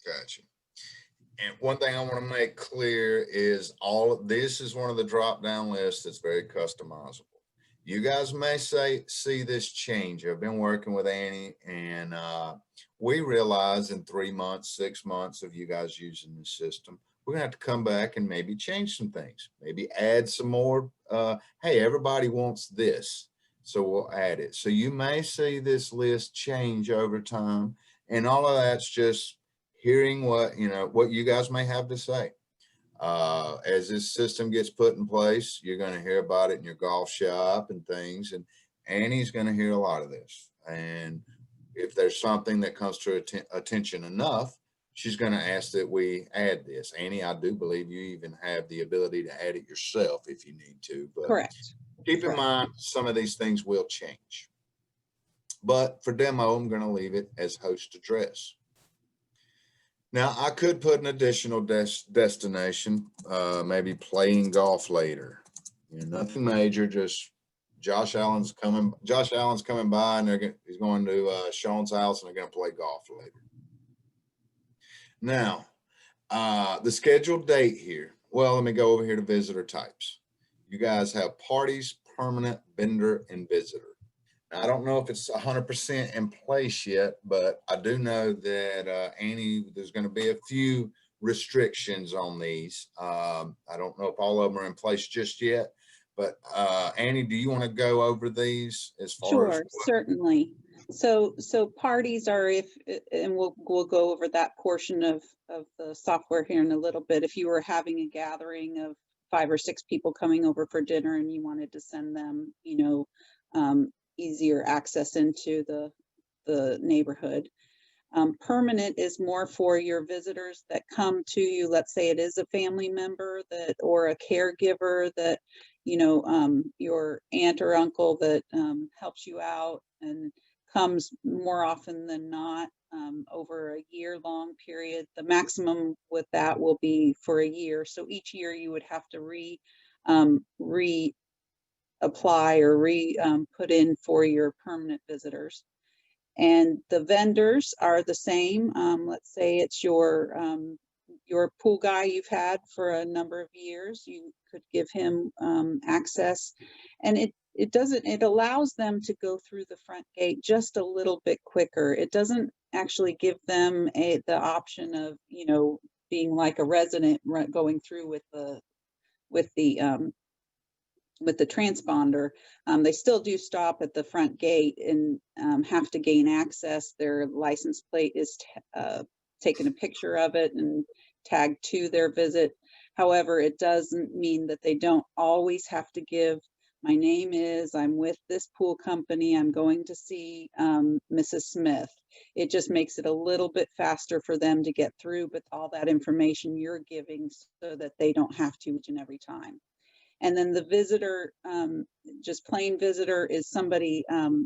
[SPEAKER 2] Gotcha. And one thing I want to make clear is all of this is one of the drop down lists that's very customizable. You guys may see this change. I've been working with Annie, and we realize in 3 months, 6 months of you guys using the system, we're gonna have to come back and maybe change some things, maybe add some more. Hey, everybody wants this, so we'll add it. So you may see this list change over time, and all of that's just hearing what you guys may have to say. As this system gets put in place, you're going to hear about it in your golf shop and things, and Annie's going to hear a lot of this. And if there's something that comes to attention enough, she's going to ask that we add this. Annie, I do believe you even have the ability to add it yourself if you need to, but
[SPEAKER 1] Correct.
[SPEAKER 2] keep in mind some of these things will change. But for demo, I'm going to leave it as host address. Now, I could put an additional destination, maybe playing golf later. Nothing major, just Josh Allen's coming by, and he's going to Sean's house, and they're going to play golf later. Now, the scheduled date here. Well, let me go over here to visitor types. You guys have parties, permanent, vendor, and visitor. Now, I don't know if it's 100% in place yet, but I do know that Annie, there's going to be a few restrictions on these. I don't know if all of them are in place just yet, but Annie, do you want to go over these as far as?
[SPEAKER 1] Sure, certainly. So parties are and we'll go over that portion of the software here in a little bit. If you were having a gathering of 5 or 6 people coming over for dinner and you wanted to send them, easier access into the neighborhood. Permanent is more for your visitors that come to you. Let's say it is a family member or a caregiver that, your aunt or uncle that helps you out and comes more often than not over a year-long period. The maximum with that will be for a year. So each year you would have to apply or put in for your permanent visitors. And the vendors are the same. Let's say it's your pool guy you've had for a number of years. You could give him access, and it allows them to go through the front gate just a little bit quicker. It doesn't actually give them the option of being like a resident going through with the transponder. They still do stop at the front gate and have to gain access. Their license plate is taken a picture of it and tagged to their visit. However, it doesn't mean that they don't always have to give, my name is, I'm with this pool company, I'm going to see Mrs. Smith. It just makes it a little bit faster for them to get through with all that information you're giving so that they don't have to each and every time. And then the visitor, just plain visitor, is somebody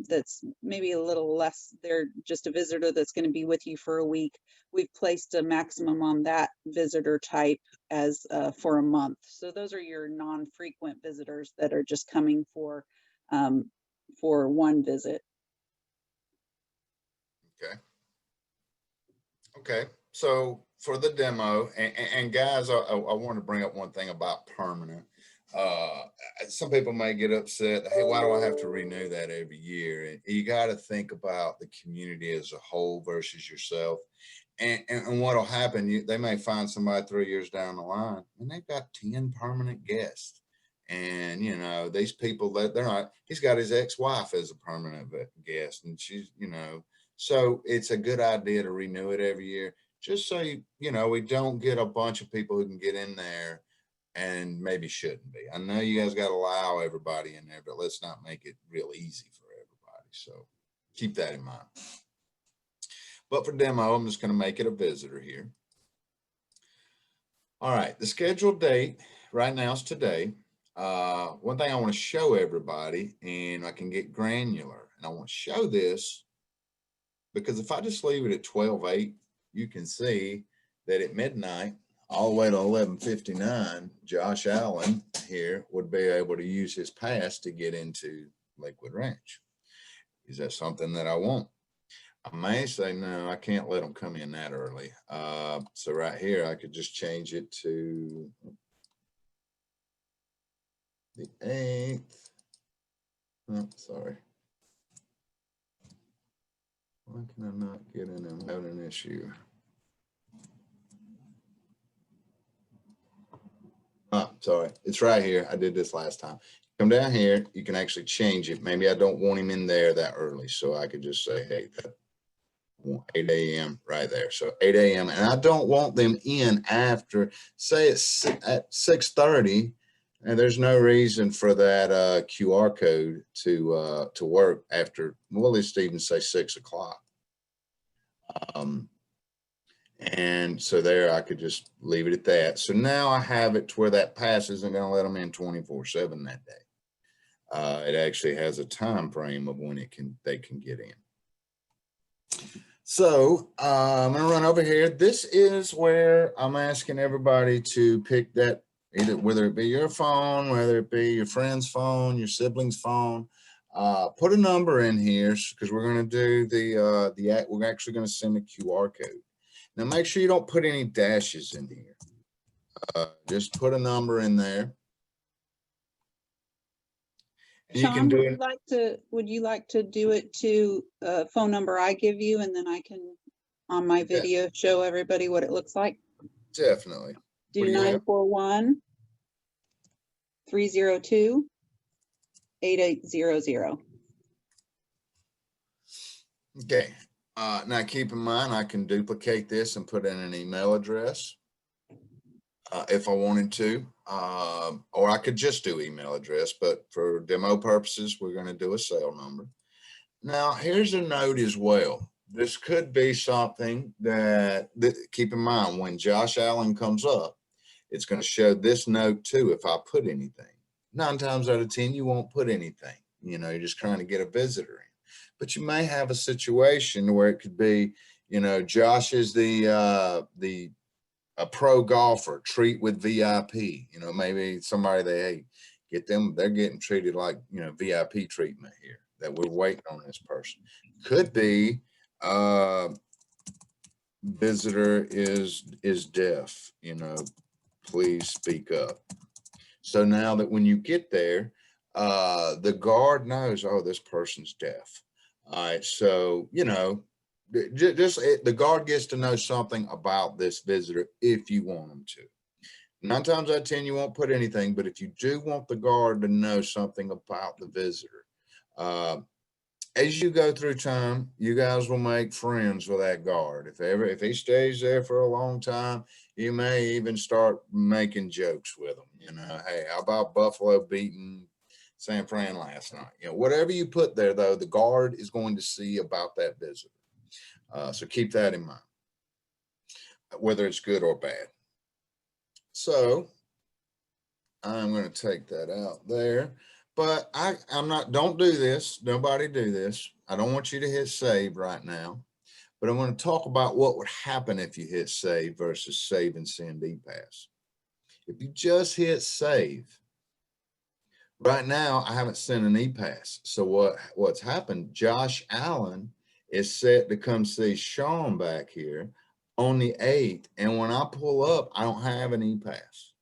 [SPEAKER 1] that's maybe a little less, they're just a visitor that's going to be with you for a week. We've placed a maximum on that visitor type as for a month. So those are your non-frequent visitors that are just coming for one visit.
[SPEAKER 2] Okay. So for the demo, and guys, I want to bring up one thing about permanent. Some people may get upset. Hey, why do I have to renew that every year? And you got to think about the community as a whole versus yourself. And what'll happen, they may find somebody 3 years down the line and they've got 10 permanent guests. And, these people that they're not, he's got his ex-wife as a permanent guest, and she's, so it's a good idea to renew it every year, just so, we don't get a bunch of people who can get in there and maybe shouldn't be. I know you guys got to allow everybody in there, but let's not make it real easy for everybody. So keep that in mind. But for demo, I'm just going to make it a visitor here. All right, the scheduled date right now is today. One thing I want to show everybody, and I can get granular, and I want to show this because if I just leave it at 12/8, you can see that at midnight, all the way to 11:59, Josh Allen here would be able to use his pass to get into Lakewood Ranch. Is that something that I want? I may say, no, I can't let them come in that early. So right here, I could just change it to the 8th. Oh, sorry. Why can I not get in? I'm having an issue. Oh, sorry. It's right here. I did this last time. Come down here. You can actually change it. Maybe I don't want him in there that early. So I could just say, hey, 8 a.m. right there. So 8 a.m. And I don't want them in after, say it's at 6:30, and there's no reason for that QR code to work after, well, let's even say 6 o'clock. And so there, I could just leave it at that. So now I have it to where that pass isn't going to let them in 24/7 that day. It actually has a time frame of when they can get in. So I'm going to run over here. This is where I'm asking everybody to pick that, either whether it be your phone, whether it be your friend's phone, your sibling's phone. Put a number in here because we're going to do we're actually going to send a QR code. Now make sure you don't put any dashes in here. Just put a number in there.
[SPEAKER 1] Sean, would you like to do it to a phone number I give you, and then I can on my video show everybody what it looks like?
[SPEAKER 2] Definitely.
[SPEAKER 1] Do 941-302-8800.
[SPEAKER 2] Okay. Now keep in mind, I can duplicate this and put in an email address if I wanted to, or I could just do email address, but for demo purposes, we're going to do a cell number. Now, here's a note as well. This could be something that keep in mind when Josh Allen comes up, it's going to show this note too if I put anything. 9 times out of 10, you won't put anything. You know, you're just trying to get a visitor in. But you may have a situation where it could be, you know, Josh is a pro golfer, treat with VIP. You know, maybe somebody get them, they're getting treated like, you know, VIP treatment here, that we're waiting on this person. Could be visitor is deaf, you know, please speak up. So now that when you get there, the guard knows, oh, this person's deaf. All right, so, you know, the guard gets to know something about this visitor if you want them to. 9 times out of 10, you won't put anything, but if you do want the guard to know something about the visitor, as you go through time, you guys will make friends with that guard. If he stays there for a long time, you may even start making jokes with him. You know, hey, how about Buffalo beating San Fran last night? You know, whatever you put there, though, the guard is going to see about that visitor. So keep that in mind, whether it's good or bad. So I'm going to take that out there. But don't do this. Nobody do this. I don't want you to hit save right now. But I'm going to talk about what would happen if you hit save versus save and send ePass. If you just hit save, right now I haven't sent an ePass. So what's happened, Josh Allen is set to come see Sean back here on the 8th. And when I pull up, I don't have an ePass.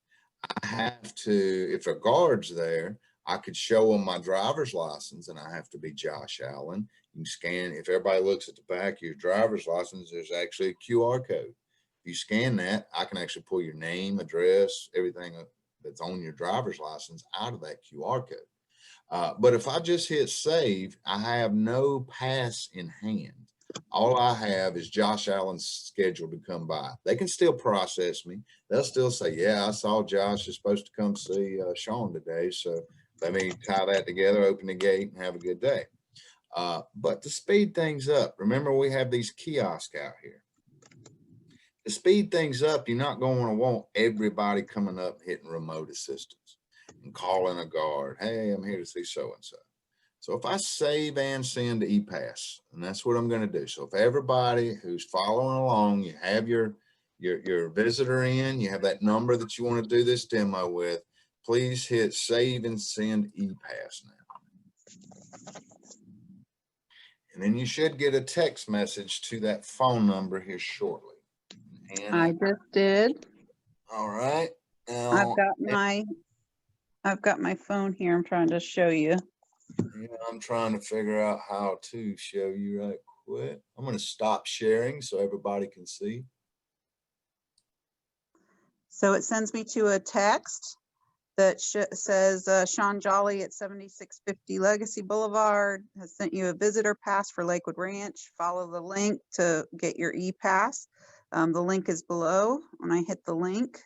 [SPEAKER 2] I have to, if a guard's there, I could show them my driver's license, and I have to be Josh Allen. You can scan, if everybody looks at the back of your driver's license, there's actually a QR code. If you scan that, I can actually pull your name, address, everything that's on your driver's license out of that QR code. But if I just hit save, I have no pass in hand. All I have is Josh Allen's schedule to come by. They can still process me. They'll still say, yeah, I saw Josh is supposed to come see Sean today. So let me tie that together, open the gate, and have a good day. But to speed things up, remember we have these kiosks out here. To speed things up, you're not going to want everybody coming up hitting remote assistance and calling a guard. Hey, I'm here to see so-and-so. So if I save and send ePass, and that's what I'm going to do. So if everybody who's following along, you have your visitor in, you have that number that you want to do this demo with, please hit save and send ePass now. And then you should get a text message to that phone number here shortly. And
[SPEAKER 1] I just did.
[SPEAKER 2] all right. Now,
[SPEAKER 1] I've got my phone here. I'm trying to show you.
[SPEAKER 2] yeah, I'm trying to figure out how to show you right quick. I'm going to stop sharing so everybody can see.
[SPEAKER 1] So it sends me to a text that says Sean Jolly at 7650 Legacy Boulevard has sent you a visitor pass for Lakewood Ranch. Follow the link to get your e-pass. The link is below. When I hit the link,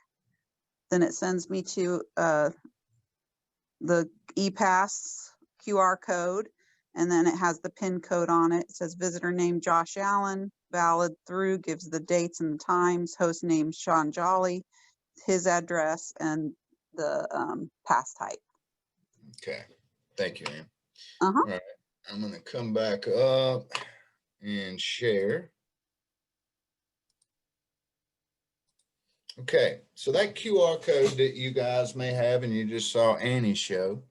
[SPEAKER 1] then it sends me to the e-pass QR code, and then it has the PIN code on it. It says visitor name Josh Allen, valid through, gives the dates and the times, host name Sean Jolly, his address, and the pass type.
[SPEAKER 2] Okay. Thank you, Ann.
[SPEAKER 1] Uh-huh.
[SPEAKER 2] All right. I'm going to come back up and share. Okay, so that QR code that you guys may have, and you just saw Annie show,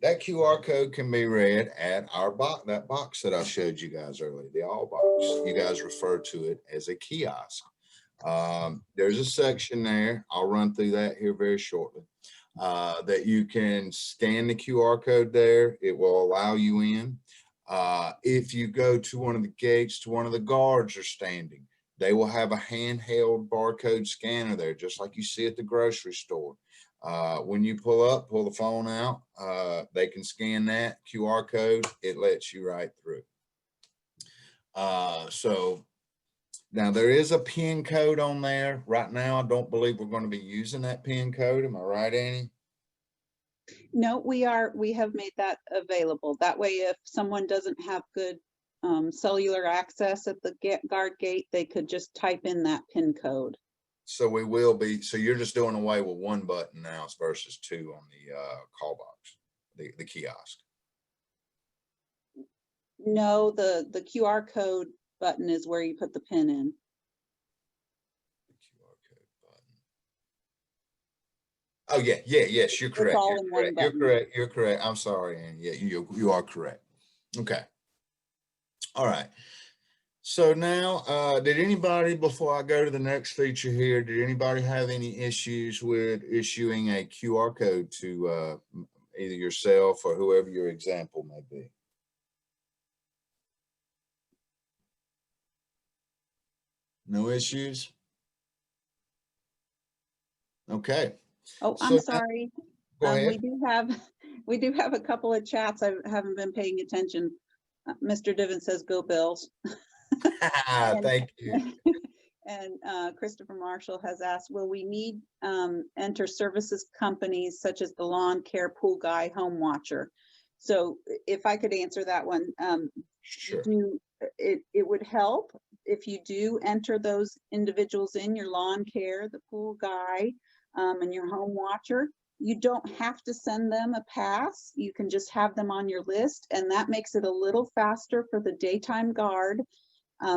[SPEAKER 2] that QR code can be read at our box, that box that I showed you guys earlier, the all box. You guys refer to it as a kiosk. There's a section there. I'll run through that here very shortly. That you can scan the QR code there. It will allow you in. If you go to one of the gates, to one of the guards are standing, they will have a handheld barcode scanner there, just like you see at the grocery store. When you pull up, pull the phone out, they can scan that QR code. It lets you right through. So now there is a PIN code on there. Right now, I don't believe we're going to be using that PIN code. Am I right, Annie?
[SPEAKER 1] No, we have made that available. That way, if someone doesn't have good cellular access at the guard gate, they could just type in that PIN code.
[SPEAKER 2] So we will be, so you're just doing away with one button now versus two on the call box, the kiosk.
[SPEAKER 1] No, the QR code button is where you put the PIN in.
[SPEAKER 2] The QR code button. Oh yeah, yes, you're correct.
[SPEAKER 1] It's all in one button.
[SPEAKER 2] You're correct. I'm sorry, Annie. Yeah, you are correct. Okay. All right. So now, did anybody, before I go to the next feature here, did anybody have any issues with issuing a QR code to either yourself or whoever your example may be? No issues? Okay.
[SPEAKER 1] Oh,
[SPEAKER 2] So
[SPEAKER 1] I'm sorry.
[SPEAKER 2] go ahead.
[SPEAKER 1] We do have a couple of chats. I haven't been paying attention. Mr. Divin says, "Go Bills."
[SPEAKER 2] Thank you.
[SPEAKER 1] And Christopher Marshall has asked, will we need enter services companies such as the lawn care, pool guy, home watcher? So if I could answer that one,
[SPEAKER 2] Sure.
[SPEAKER 1] It would help if you do enter those individuals in your lawn care, the pool guy, and your home watcher. You don't have to send them a pass. You can just have them on your list, and that makes it a little faster for the daytime guard.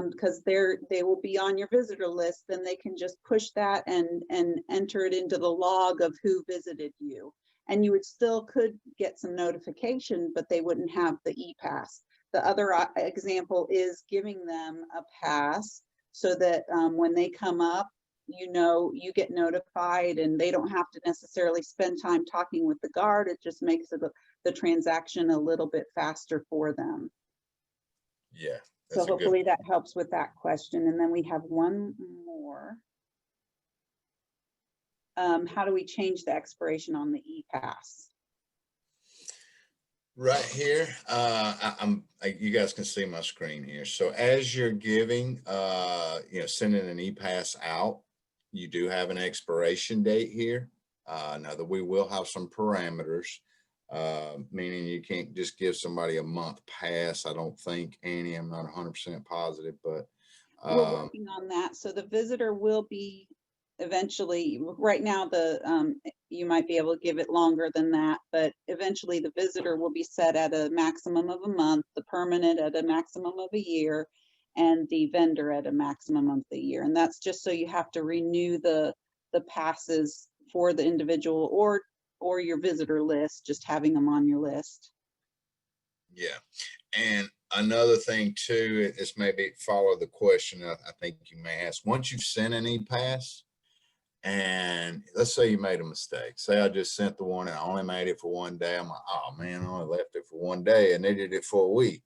[SPEAKER 1] Because they will be on your visitor list, then they can just push that and enter it into the log of who visited you. And you would still could get some notification, but they wouldn't have the e-pass. The other example is giving them a pass so that when they come up, you get notified and they don't have to necessarily spend time talking with the guard. It just makes the transaction a little bit faster for them.
[SPEAKER 2] Yeah.
[SPEAKER 1] So hopefully that helps with that question. And then we have one more. How do we change the expiration on the e-pass?
[SPEAKER 2] Right here, you guys can see my screen here. So as you're giving, sending an e-pass out, you do have an expiration date here. Now that we will have some parameters, meaning you can't just give somebody a month pass. I don't think, Annie, I'm not 100% positive, but
[SPEAKER 1] we're working on that. So the visitor will be eventually, right now, you might be able to give it longer than that, but eventually the visitor will be set at a maximum of a month, the permanent at a maximum of a year, and the vendor at a maximum of the year. And that's just so you have to renew the passes for the individual or your visitor list, just having them on your list.
[SPEAKER 2] Yeah. And Another thing too, is maybe follow the question I think you may ask. Once you've sent an e-pass, and let's say you made a mistake. Say I just sent the one and I only made it for 1 day. I'm like, oh man, I only left it for 1 day and needed it for a week.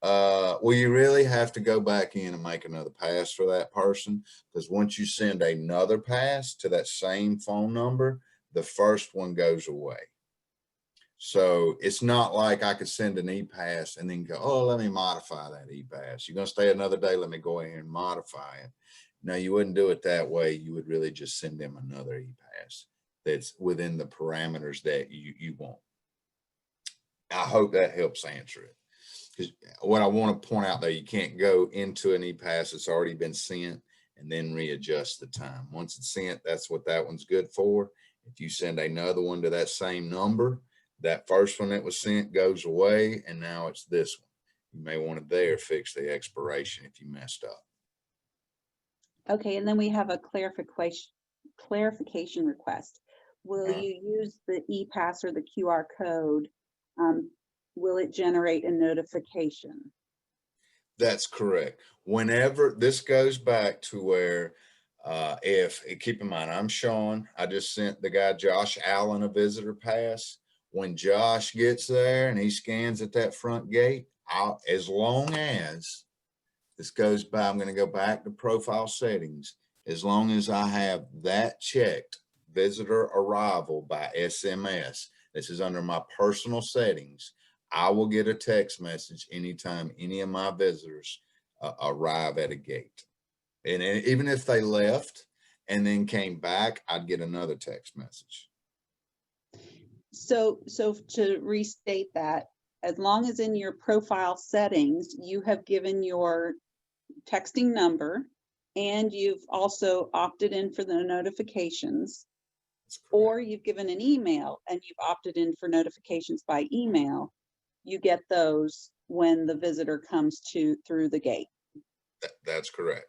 [SPEAKER 2] Well, you really have to go back in and make another pass for that person, because once you send another pass to that same phone number, the first one goes away. So it's not like I could send an e-pass and then go, oh, let me modify that e-pass. You're going to stay another day. Let me go ahead and modify it. No, you wouldn't do it that way. You would really just send them another e-pass that's within the parameters that you want. I hope that helps answer it. Because what I want to point out though, you can't go into an e-pass that's already been sent and then readjust the time. Once it's sent, that's what that one's good for. If you send another one to that same number, that first one that was sent goes away, and now it's this one. You may want to there fix the expiration if you messed up.
[SPEAKER 1] Okay, and then we have a clarification request. Will you use the e-pass or the QR code? Will it generate a notification?
[SPEAKER 2] That's correct. Whenever this goes back to where, keep in mind, I'm Sean. I just sent the guy Josh Allen a visitor pass. When Josh gets there and he scans at that front gate, as long as this goes by, I'm going to go back to profile settings. As long as I have that checked, visitor arrival by SMS, this is under my personal settings, I will get a text message anytime any of my visitors arrive at a gate. And even if they left and then came back, I'd get another text message.
[SPEAKER 1] So to restate that, as long as in your profile settings, you have given your texting number and you've also opted in for the notifications, or you've given an email and you've opted in for notifications by email, you get those when the visitor comes through the gate.
[SPEAKER 2] That's correct.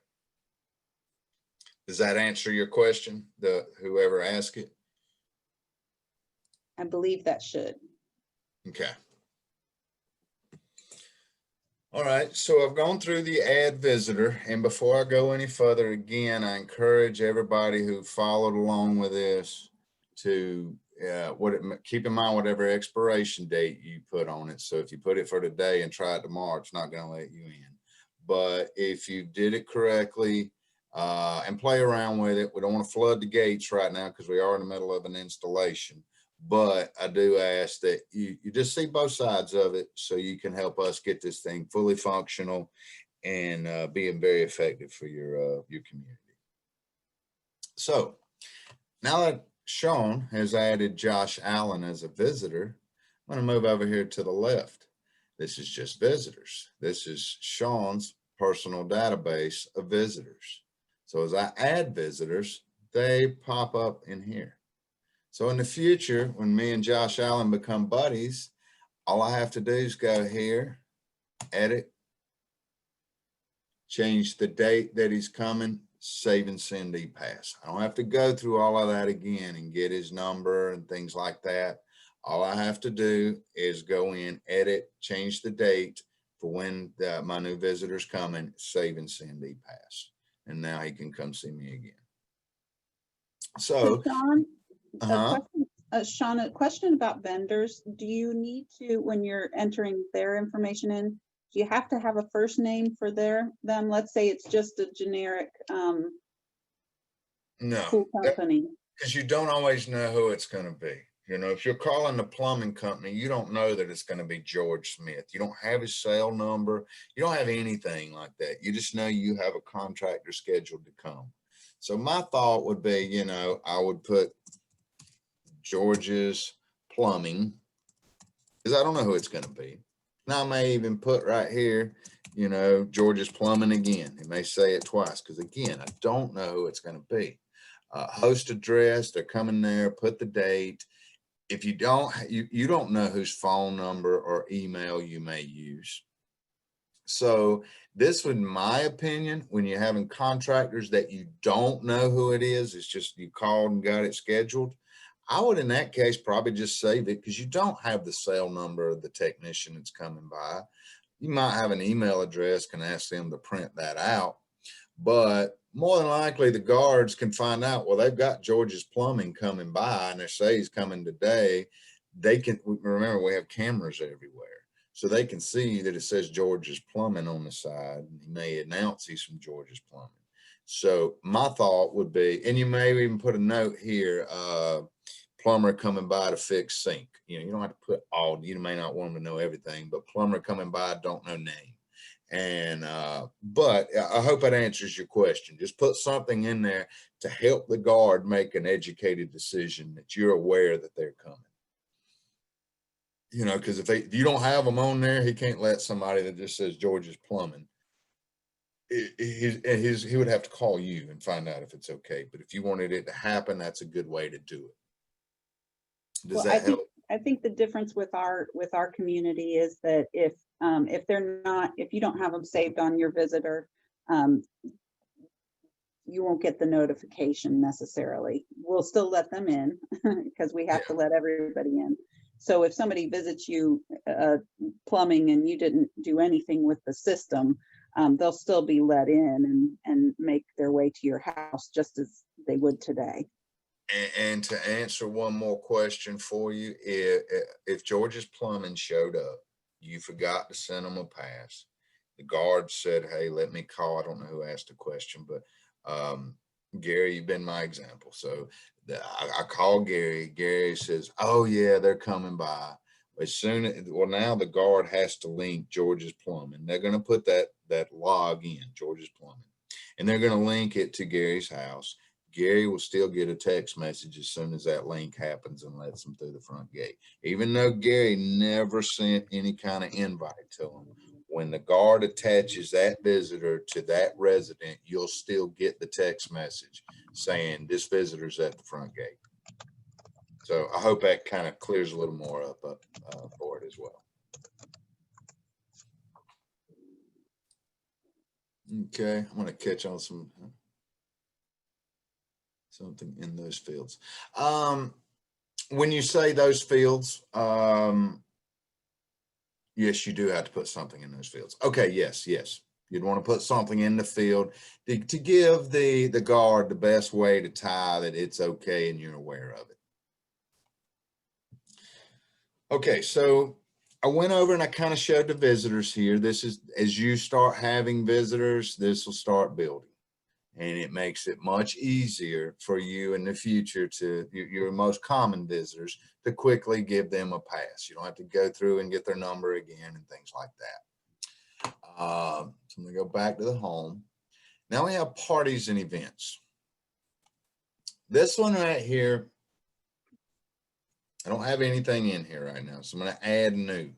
[SPEAKER 2] Does that answer your question, whoever asked it?
[SPEAKER 1] I believe that should.
[SPEAKER 2] Okay. All right, so I've gone through the add visitor, and before I go any further, again, I encourage everybody who followed along with this to keep in mind whatever expiration date you put on it. So if you put it for today and try it tomorrow, it's not going to let you in. But if you did it correctly and play around with it, we don't want to flood the gates right now because we are in the middle of an installation. But I do ask that you just see both sides of it so you can help us get this thing fully functional and being very effective for your community. So now that Sean has added Josh Allen as a visitor, I'm going to move over here to the left. This is just visitors. This is Sean's personal database of visitors. So as I add visitors, they pop up in here. So in the future, when me and Josh Allen become buddies, all I have to do is go here, edit, change the date that he's coming, save and send e-pass. I don't have to go through all of that again and get his number and things like that. All I have to do is go in, edit, change the date for when my new visitor's coming, save and send e-pass. And now he can come see me again. So,
[SPEAKER 1] Sean, Sean, a question about vendors. Do you need to, when you're entering their information in, do you have to have a first name for them? Let's say it's just a generic pool company.
[SPEAKER 2] Because you don't always know who it's going to be. You know, if you're calling the plumbing company, you don't know that it's going to be George Smith. You don't have his cell number. You don't have anything like that. You just know you have a contractor scheduled to come. So my thought would be, you know, I would put George's Plumbing, because I don't know who it's going to be. Now I may even put right here, you know, George's Plumbing again. It may say it twice because, again, I don't know who it's going to be. Host address, they're coming there, put the date. If you don't, you don't know whose phone number or email you may use. So this would, in my opinion, when you're having contractors that you don't know who it is, it's just you called and got it scheduled, I would, in that case, probably just save it because you don't have the cell number of the technician that's coming by. You might have an email address, can ask them to print that out. But more than likely, the guards can find out, well, they've got George's Plumbing coming by and they say he's coming today. They can, remember, we have cameras everywhere. So they can see that it says George's Plumbing on the side, and he may announce he's from George's Plumbing. So my thought would be, and you may even put a note here, plumber coming by to fix sink. You know, you don't have to put all, you may not want them to know everything, but plumber coming by, don't know name. And but I hope that answers your question. Just put something in there to help the guard make an educated decision that you're aware that they're coming. You know, because if you don't have them on there, he can't let somebody that just says George's Plumbing. He would have to call you and find out if it's okay. But if you wanted it to happen, that's a good way to do it. Does that help?
[SPEAKER 1] I think the difference with our community is that if you don't have them saved on your visitor, you won't get the notification necessarily. We'll still let them in because we have to let everybody in. So if somebody visits you plumbing and you didn't do anything with the system, they'll still be let in and make their way to your house just as they would today.
[SPEAKER 2] And to answer one more question for you, if George's Plumbing showed up, you forgot to send them a pass, the guard said, hey, let me call, I don't know who asked the question, but Gary, you've been my example. So I call Gary. Gary says, oh yeah, they're coming by. Well, now the guard has to link George's Plumbing. They're going to put that log in, George's Plumbing, and they're going to link it to Gary's house. Gary will still get a text message as soon as that link happens and lets them through the front gate. Even though Gary never sent any kind of invite to him, when the guard attaches that visitor to that resident, you'll still get the text message saying this visitor's at the front gate. So I hope that kind of clears a little more up for it as well. Okay, I'm going to catch on something in those fields. When you say those fields, yes, you do have to put something in those fields. Okay, yes. You'd want to put something in the field to give the guard the best way to tie that it's okay and you're aware of it. Okay, so I went over and I kind of showed the visitors here. This is, as you start having visitors, this will start building. And it makes it much easier for you in the future to your most common visitors to quickly give them a pass. You don't have to go through and get their number again and things like that. So I'm going to go back to the home. Now we have parties and events. This one right here, I don't have anything in here right now, so I'm going to add new.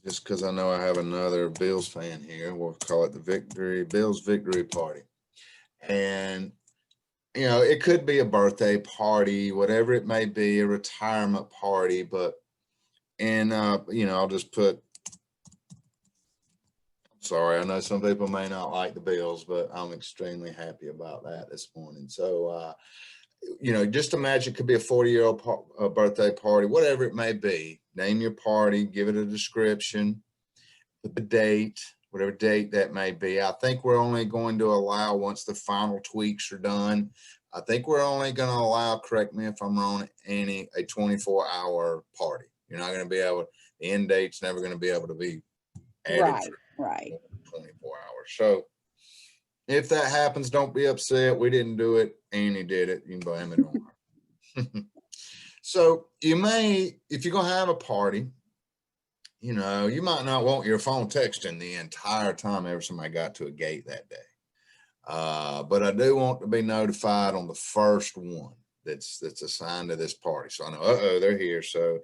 [SPEAKER 2] Just because I know I have another Bills fan here, we'll call it the Bills Victory Party. And, you know, it could be a birthday party, whatever it may be, a retirement party, but, and, you know, I'll just put, sorry, I know some people may not like the Bills, but I'm extremely happy about that this morning. So, you know, just imagine it could be a 40-year-old birthday party, whatever it may be. Name your party, give it a description, put the date, whatever date that may be. I think we're only going to allow, once the final tweaks are done, I think we're only going to allow, correct me if I'm wrong, a 24-hour party. You're not going to be able, the end date's never going to be able to be added
[SPEAKER 1] right.
[SPEAKER 2] 24 hours. So if that happens, don't be upset. We didn't do it. Annie did it. You can blame it on her. So you may, if you're going to have a party, you know, you might not want your phone texting the entire time every time I got to a gate that day. But I do want to be notified on the first one that's assigned to this party. So I know, uh-oh, they're here. So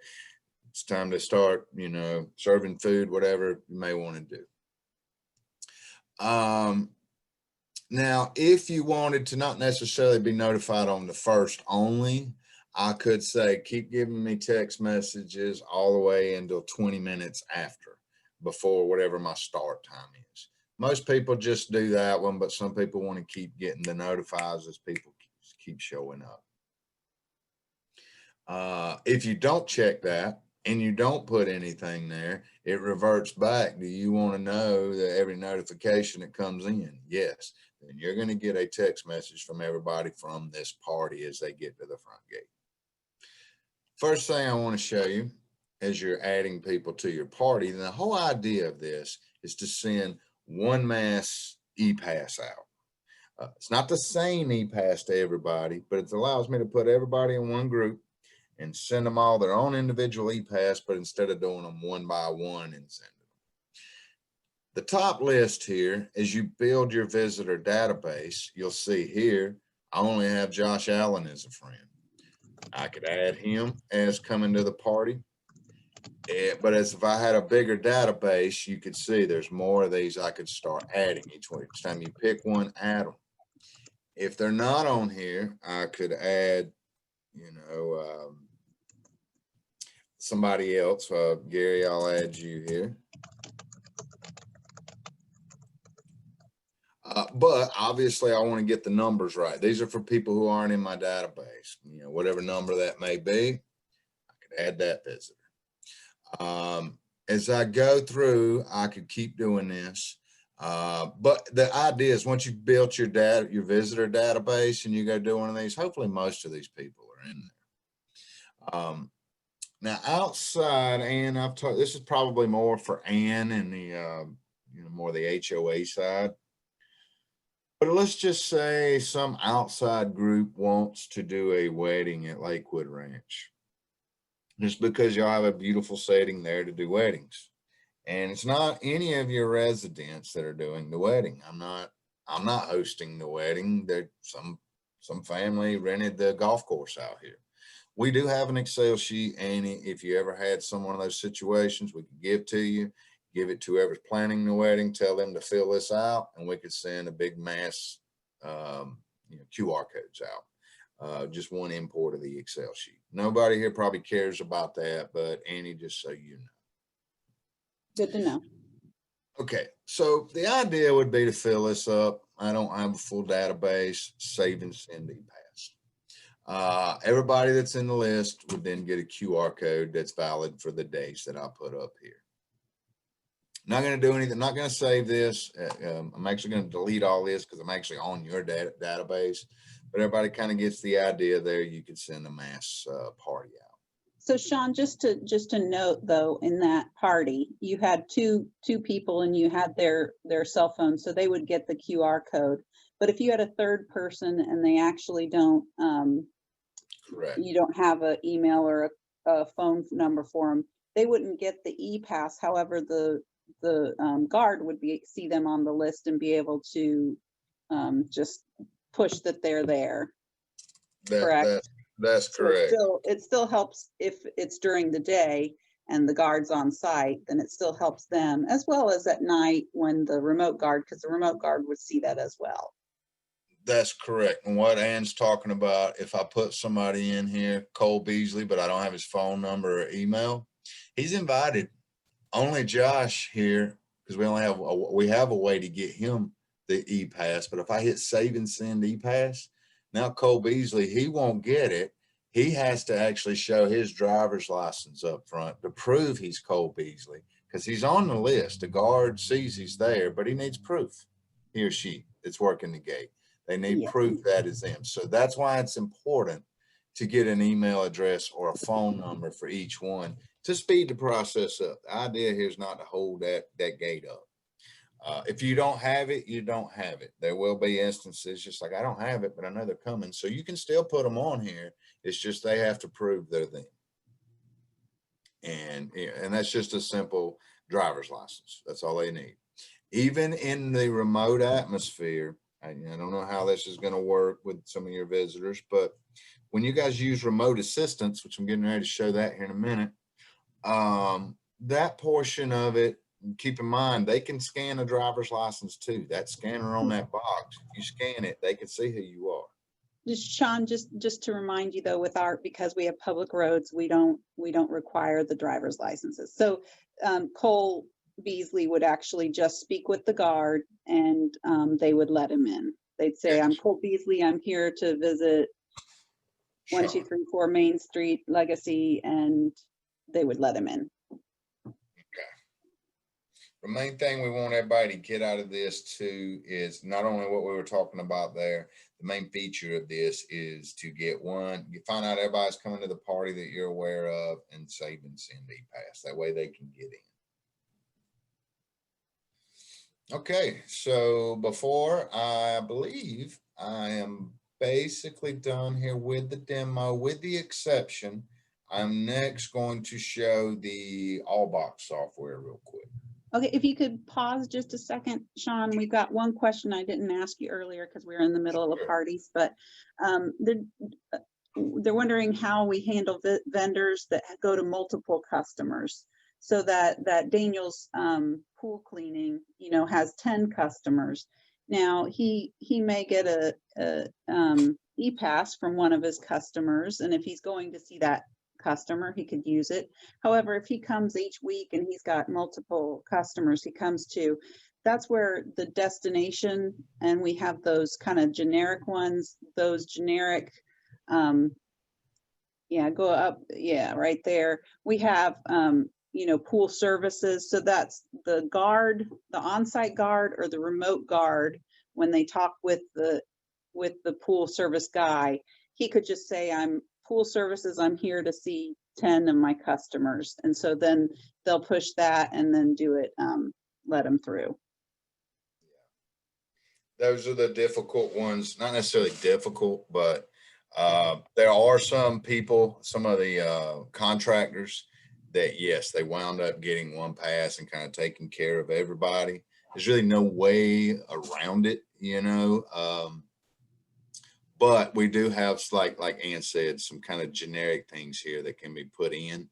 [SPEAKER 2] it's time to start, you know, serving food, whatever you may want to do. Now, if you wanted to not necessarily be notified on the first only, I could say, keep giving me text messages all the way until 20 minutes after, before whatever my start time is. Most people just do that one, but some people want to keep getting the notifies as people keep showing up. If you don't check that and you don't put anything there, it reverts back. Do you want to know that every notification that comes in? Yes. Then you're going to get a text message from everybody from this party as they get to the front gate. First thing I want to show you as you're adding people to your party, and the whole idea of this is to send one mass e-pass out. It's not the same e-pass to everybody, but it allows me to put everybody in one group and send them all their own individual e-pass, but instead of doing them one by one and sending them. The top list here, as you build your visitor database, you'll see here, I only have Josh Allen as a friend. I could add him as coming to the party. But as if I had a bigger database, you could see there's more of these I could start adding each week. Each time you pick one, add them. If they're not on here, I could add, somebody else. Gary, I'll add you here. But obviously I want to get the numbers right. These are for people who aren't in my database, whatever number that may be, I could add that visitor. As I go through, I could keep doing this. But the idea is once you've built your visitor database and you go do one of these, hopefully most of these people are in there. Now outside, and I've talked, this is probably more for Ann and the, more the HOA side. But let's just say some outside group wants to do a wedding at Lakewood Ranch. Just because y'all have a beautiful setting there to do weddings. And it's not any of your residents that are doing the wedding. I'm not hosting the wedding. There some family rented the golf course out here. We do have an Excel sheet, Annie. If you ever had some one of those situations, we could give to you, give it to whoever's planning the wedding, tell them to fill this out, and we could send a big mass QR codes out. Just one import of the Excel sheet. Nobody here probably cares about that, but Annie, just so you know.
[SPEAKER 1] Good to know.
[SPEAKER 2] Okay, so the idea would be to fill this up. I don't have a full database, save and send e-pass. Everybody that's in the list would then get a QR code that's valid for the days that I put up here. Not going to do anything, not going to save this. I'm actually going to delete all this because I'm actually on your database. But everybody kind of gets the idea there. You could send a mass party out.
[SPEAKER 1] So Sean, just to note though, in that party, you had two people and you had their cell phone, so they would get the QR code. But if you had a third person and they actually don't,
[SPEAKER 2] correct,
[SPEAKER 1] you don't have an email or a phone number for them, they wouldn't get the e-pass. However, the guard would see them on the list and be able to just push that they're there. Correct.
[SPEAKER 2] That's correct.
[SPEAKER 1] So it still helps if it's during the day and the guard's on site, then it still helps them, as well as at night when the remote guard, because the remote guard would see that as well.
[SPEAKER 2] That's correct. And what Ann's talking about, if I put somebody in here, Cole Beasley, but I don't have his phone number or email, he's invited. Only Josh here, because we have a way to get him the e-pass. But if I hit save and send e-pass, now Cole Beasley, he won't get it. He has to actually show his driver's license up front to prove he's Cole Beasley, because he's on the list. The guard sees he's there, but he needs proof, he or she that's working the gate. They need proof that is them. So that's why it's important to get an email address or a phone number for each one to speed the process up. The idea here is not to hold that gate up. If you don't have it, you don't have it. There will be instances just like I don't have it, but I know they're coming. So you can still put them on here. It's just they have to prove they're them. And that's just a simple driver's license. That's all they need. Even in the remote atmosphere, I don't know how this is going to work with some of your visitors, but when you guys use remote assistance, which I'm getting ready to show that here in a minute, that portion of it, keep in mind, they can scan a driver's license too. That scanner on that box, if you scan it, they can see who you are.
[SPEAKER 1] Sean, just to remind you though, because we have public roads, we don't require the driver's licenses. So Cole Beasley would actually just speak with the guard and they would let him in. They'd say, I'm Cole Beasley, I'm here to visit 1, 2,
[SPEAKER 2] Sean.
[SPEAKER 1] 3, 4 Main Street, Legacy, and they would let him in.
[SPEAKER 2] The main thing we want everybody to get out of this too is not only what we were talking about there. The main feature of this is to find out everybody's coming to the party that you're aware of, and save and send e-pass. That way they can get in. Okay, so before I believe I am basically done here with the demo, with the exception, I'm next going to show the Allbox software real quick.
[SPEAKER 1] Okay, if you could pause just a second, Sean, we've got one question I didn't ask you earlier because we were in the middle of parties, but they're wondering how we handle vendors that go to multiple customers. So that Daniel's pool cleaning, has 10 customers. Now he may get a e-pass from one of his customers, and if he's going to see that customer, he could use it. However, if he comes each week and he's got multiple customers he comes to, that's where the destination, and we have those kind of generic ones, those generic, go up, right there. We have, pool services. So that's the guard, the on-site guard or the remote guard. When they talk with the pool service guy, he could just say, I'm pool services, I'm here to see 10 of my customers. And so then they'll push that and then do it, let them through.
[SPEAKER 2] Those are the difficult ones, not necessarily difficult, but there are some people, some of the contractors that, yes, they wound up getting one pass and kind of taking care of everybody. There's really no way around it, but we do have, like Ann said, some kind of generic things here that can be put in.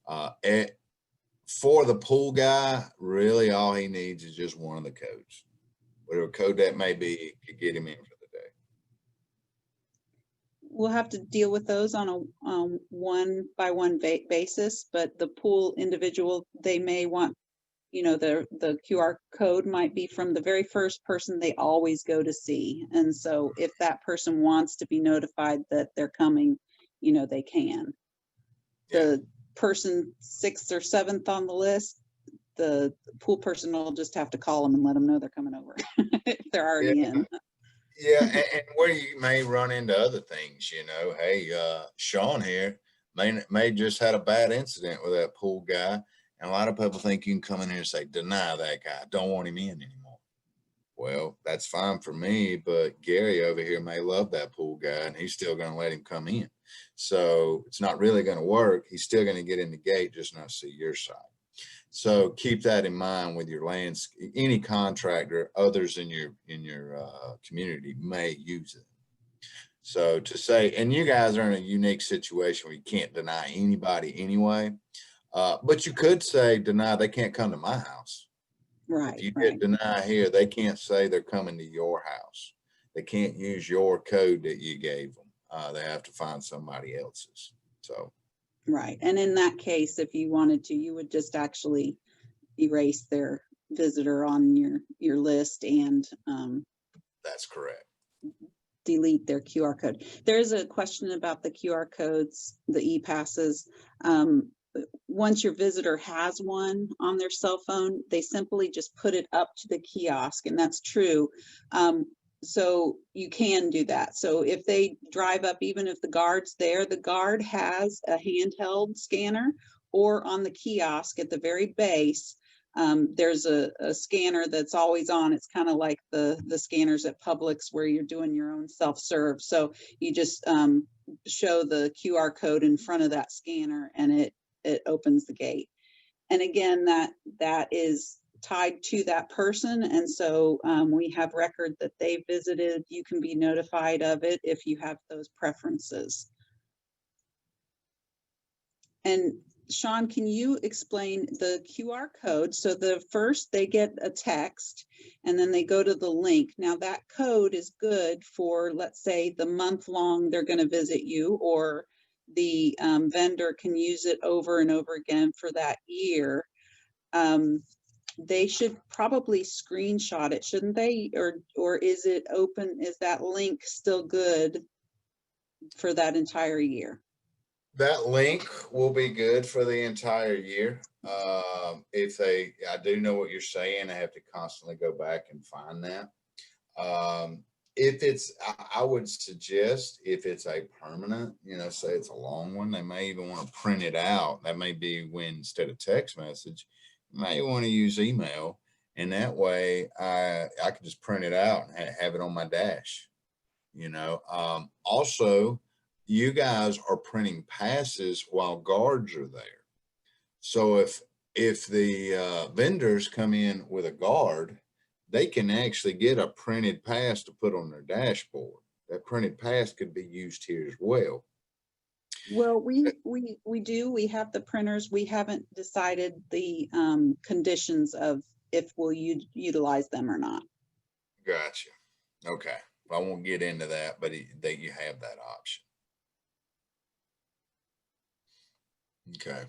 [SPEAKER 2] For the pool guy, really all he needs is just one of the codes. Whatever code that may be, could get him in for the day.
[SPEAKER 1] We'll have to deal with those on a one-by-one basis, but the pool individual, they may want, the QR code might be from the very first person they always go to see. And so if that person wants to be notified that they're coming, they can. The person 6th or 7th on the list, the pool person will just have to call them and let them know they're coming over if they're already in.
[SPEAKER 2] Yeah, and where you may run into other things, hey, Sean here may just had a bad incident with that pool guy. And a lot of people think you can come in here and say, deny that guy, don't want him in anymore. Well, that's fine for me, but Gary over here may love that pool guy and he's still going to let him come in. So it's not really going to work. He's still going to get in the gate, just not see your side. So keep that in mind with your any contractor, others in your community may use it. So to say, and you guys are in a unique situation where you can't deny anybody anyway, but you could say deny, they can't come to my house.
[SPEAKER 1] Right.
[SPEAKER 2] If you did deny here, they can't say they're coming to your house. They can't use your code that you gave them. They have to find somebody else's. So.
[SPEAKER 1] Right. And in that case, if you wanted to, you would just actually erase their visitor on your list and
[SPEAKER 2] that's correct.
[SPEAKER 1] Delete their QR code. There is a question about the QR codes, the e-passes. Once your visitor has one on their cell phone, they simply just put it up to the kiosk, and that's true. So you can do that. So if they drive up, even if the guard's there, the guard has a handheld scanner, or on the kiosk at the very base, there's a scanner that's always on. It's kind of like the scanners at Publix where you're doing your own self-serve. So you just show the QR code in front of that scanner and it opens the gate. And again, that is tied to that person. And so we have record that they visited. You can be notified of it if you have those preferences. And Sean, can you explain the QR code? So first they get a text and then they go to the link. Now that code is good for, let's say, the month long they're going to visit you, or the vendor can use it over and over again for that year. They should probably screenshot it, shouldn't they? Or is it open? Is that link still good for that entire year.
[SPEAKER 2] That link will be good for the entire year. I do know what you're saying. I have to constantly go back and find that. If it's, I would suggest if it's a permanent, say it's a long one, they may even want to print it out. That may be when, instead of text message, you may want to use email. And that way I can just print it out and have it on my dash, Also, you guys are printing passes while guards are there. So if the vendors come in with a guard, they can actually get a printed pass to put on their dashboard. That printed pass could be used here as well.
[SPEAKER 1] Well, we have the printers. We haven't decided the conditions of if we'll utilize them or not.
[SPEAKER 2] Gotcha. Okay. I won't get into that, but that you have that option. Okay.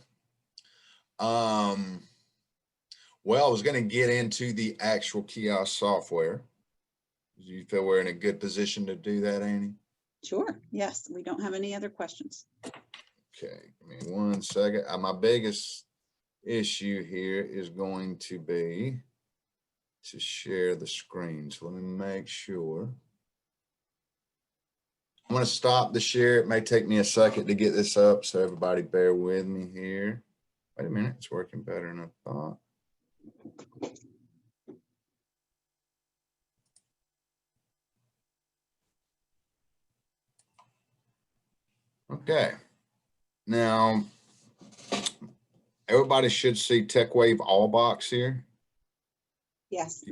[SPEAKER 2] Well, I was going to get into the actual kiosk software. Do you feel we're in a good position to do that, Annie?
[SPEAKER 1] Sure. Yes. We don't have any other questions.
[SPEAKER 2] Okay. Give me 1 second. My biggest issue here is going to be to share the screen. So let me make sure. I'm going to stop the share. It may take me a second to get this up, so everybody bear with me here. Wait a minute. It's working better than I thought. Okay. Now, everybody should see TEKWave all box here.
[SPEAKER 1] Yes.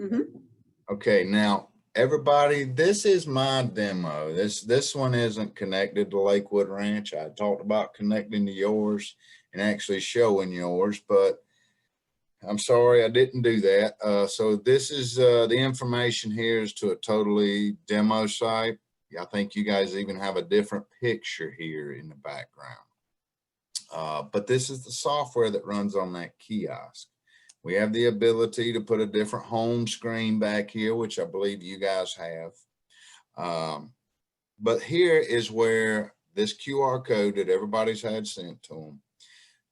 [SPEAKER 2] Okay. Now, everybody, this is my demo. This one isn't connected to Lakewood Ranch. I talked about connecting to yours and actually showing yours, but I'm sorry I didn't do that. So this is the information here is to a totally demo site. I think you guys even have a different picture here in the background. But this is the software that runs on that kiosk. We have the ability to put a different home screen back here, which I believe you guys have. But here is where this QR code that everybody's had sent to them.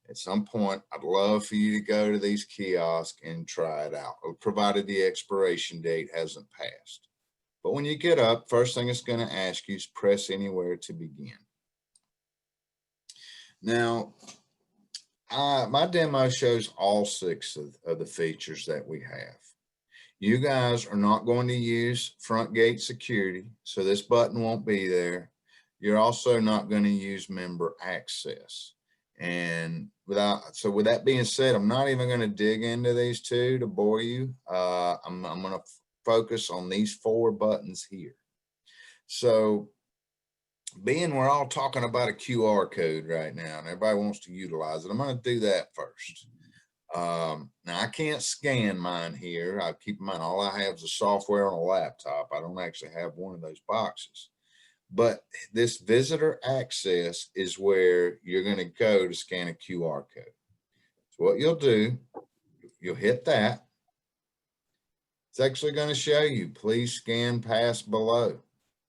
[SPEAKER 2] At some point, I'd love for you to go to these kiosks and try it out, provided the expiration date hasn't passed. But when you get up, first thing it's going to ask you is press anywhere to begin. Now, my demo shows all 6 of the features that we have. You guys are not going to use front gate security, so this button won't be there. You're also not going to use member access. And with that being said, I'm not even going to dig into these 2 to bore you. I'm going to focus on these 4 buttons here. So being we're all talking about a QR code right now and everybody wants to utilize it, I'm going to do that first. Now I can't scan mine here. I keep in mind all I have is the software on a laptop. I don't actually have one of those boxes. But this visitor access is where you're going to go to scan a QR code. So what you'll do, you'll hit that. It's actually going to show you, please scan pass below.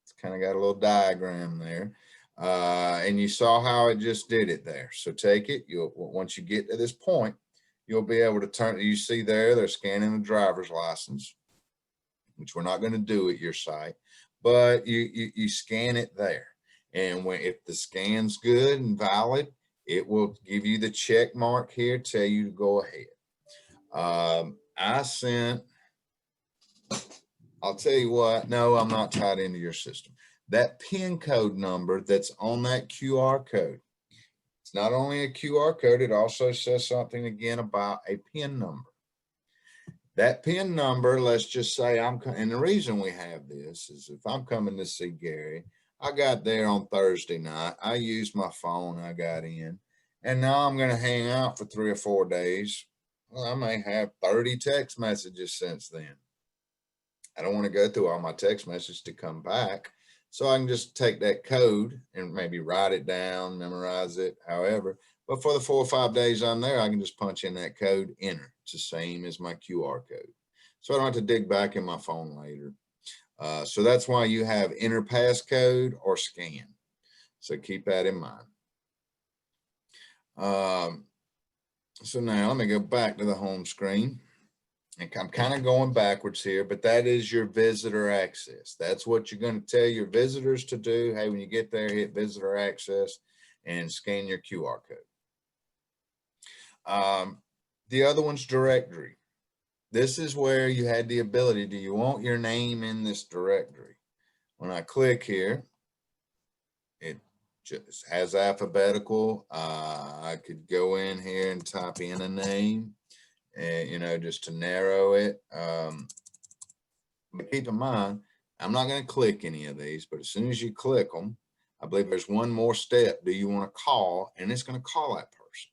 [SPEAKER 2] It's kind of got a little diagram there. And you saw how it just did it there. So take it, once you get to this point, you'll be able to turn, you see there, they're scanning a driver's license, which we're not going to do at your site. But you scan it there, and if the scan's good and valid, it will give you the check mark here, tell you to go ahead. I'll tell you what, no, I'm not tied into your system. That PIN code number that's on that QR code, it's not only a QR code, it also says something again about a PIN number. That PIN number, let's just say and the reason we have this is if I'm coming to see Gary, I got there on Thursday night, I used my phone, I got in, and now I'm going to hang out for 3 or 4 days. Well, I may have 30 text messages since then. I don't want to go through all my text messages to come back. So I can just take that code and maybe write it down, memorize it, however. But for the 4 or 5 days I'm there, I can just punch in that code, enter. It's the same as my QR code. So I don't have to dig back in my phone later. So that's why you have enter passcode or scan. So keep that in mind. So now let me go back to the home screen. And I'm kind of going backwards here, but that is your visitor access. That's what you're going to tell your visitors to do. Hey, when you get there, hit visitor access and scan your QR code. The other one's directory. This is where you had the ability, do you want your name in this directory? When I click here, it just has alphabetical. I could go in here and type in a name. And, you know, just to narrow it. But keep in mind, I'm not going to click any of these, but as soon as you click them, I believe there's one more step. Do you want to call? And it's going to call that person.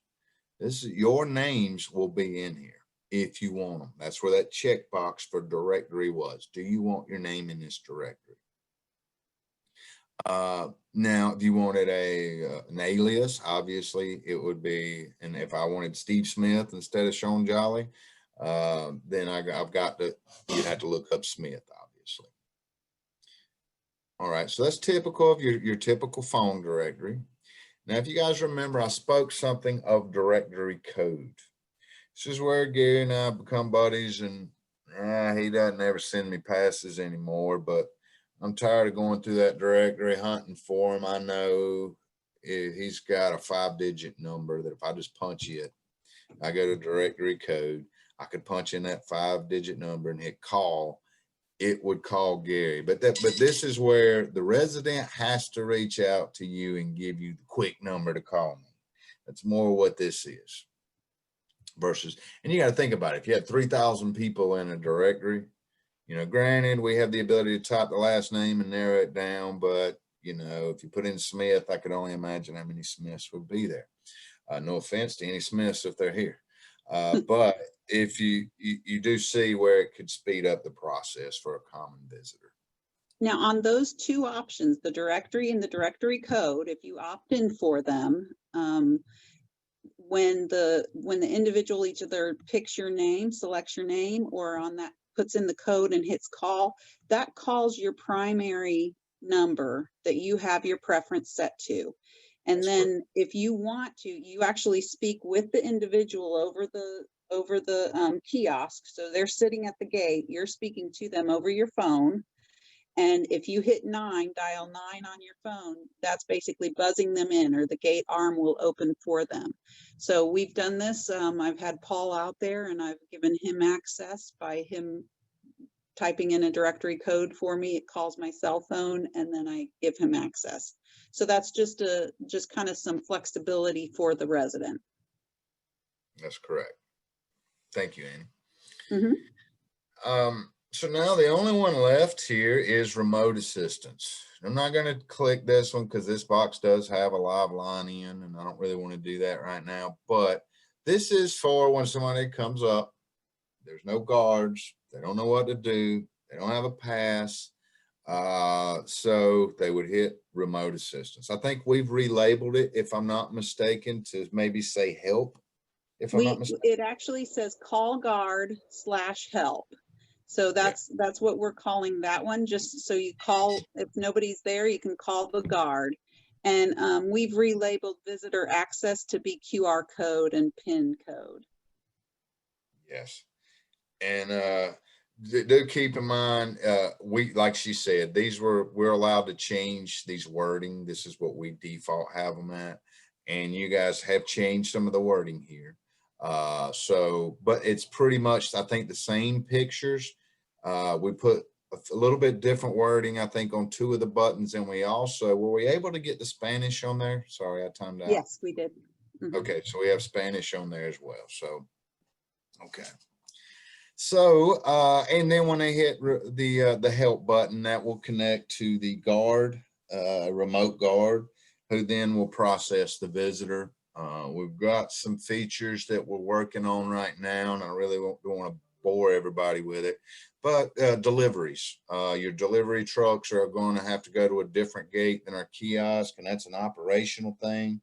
[SPEAKER 2] This is your names will be in here if you want them. That's where that checkbox for directory was. Do you want your name in this directory? Now, if you wanted an alias, obviously it would be, and if I wanted Steve Smith instead of Sean Jolly, then I've got to, you'd have to look up Smith, obviously. All right, so that's typical of your typical phone directory. Now, if you guys remember, I spoke something of directory code. This is where Gary and I become buddies, and he doesn't ever send me passes anymore, but I'm tired of going through that directory hunting for him. I know he's got a 5-digit number that if I just punch it, I go to directory code, I could punch in that 5-digit number and hit call. It would call Gary. But this is where the resident has to reach out to you and give you the quick number to call me. That's more what this is. Versus, and you got to think about it. If you had 3,000 people in a directory, you know, granted, we have the ability to type the last name and narrow it down, but, you know, if you put in Smith, I could only imagine how many Smiths would be there. No offense to any Smiths if they're here. But if you do see where it could speed up the process for a common visitor.
[SPEAKER 1] Now, on those two options, the directory and the directory code, if you opt in for them, when the individual either picks your name, selects your name, or on that puts in the code and hits call, that calls your primary number that you have your preference set to. And
[SPEAKER 2] That's
[SPEAKER 1] then
[SPEAKER 2] correct.
[SPEAKER 1] if you want to, you actually speak with the individual over the kiosk. So they're sitting at the gate, you're speaking to them over your phone. And if you hit 9, dial 9 on your phone, that's basically buzzing them in, or the gate arm will open for them. So we've done this. I've had Paul out there and I've given him access by him typing in a directory code for me. It calls my cell phone and then I give him access. So that's just kind of some flexibility for the resident.
[SPEAKER 2] That's correct. Thank you, Annie.
[SPEAKER 1] Mm-hmm.
[SPEAKER 2] So now the only one left here is remote assistance. I'm not going to click this one because this box does have a live line in, and I don't really want to do that right now. But this is for when somebody comes up, there's no guards, they don't know what to do, they don't have a pass, so they would hit remote assistance. I think we've relabeled it, if I'm not mistaken, to maybe say help. If I'm not mistaken,
[SPEAKER 1] it actually says call guard / help. So that's what we're calling that one. Just so you call, if nobody's there, you can call the guard. And we've relabeled visitor access to be QR code and PIN code.
[SPEAKER 2] yes. And do keep in mind, like she said, we're allowed to change these wording. This is what we default have them at. And you guys have changed some of the wording here. But it's pretty much, I think, the same pictures. We put a little bit different wording, I think, on 2 of the buttons. And were we able to get the Spanish on there? Sorry, I timed out.
[SPEAKER 1] Yes, we did. Mm-hmm.
[SPEAKER 2] Okay, so we have Spanish on there as well. So, okay. So, and then when they hit the help button, that will connect to the guard, remote guard, who then will process the visitor. We've got some features that we're working on right now, and I really don't want to bore everybody with it, but deliveries, your delivery trucks are going to have to go to a different gate than our kiosk, and that's an operational thing.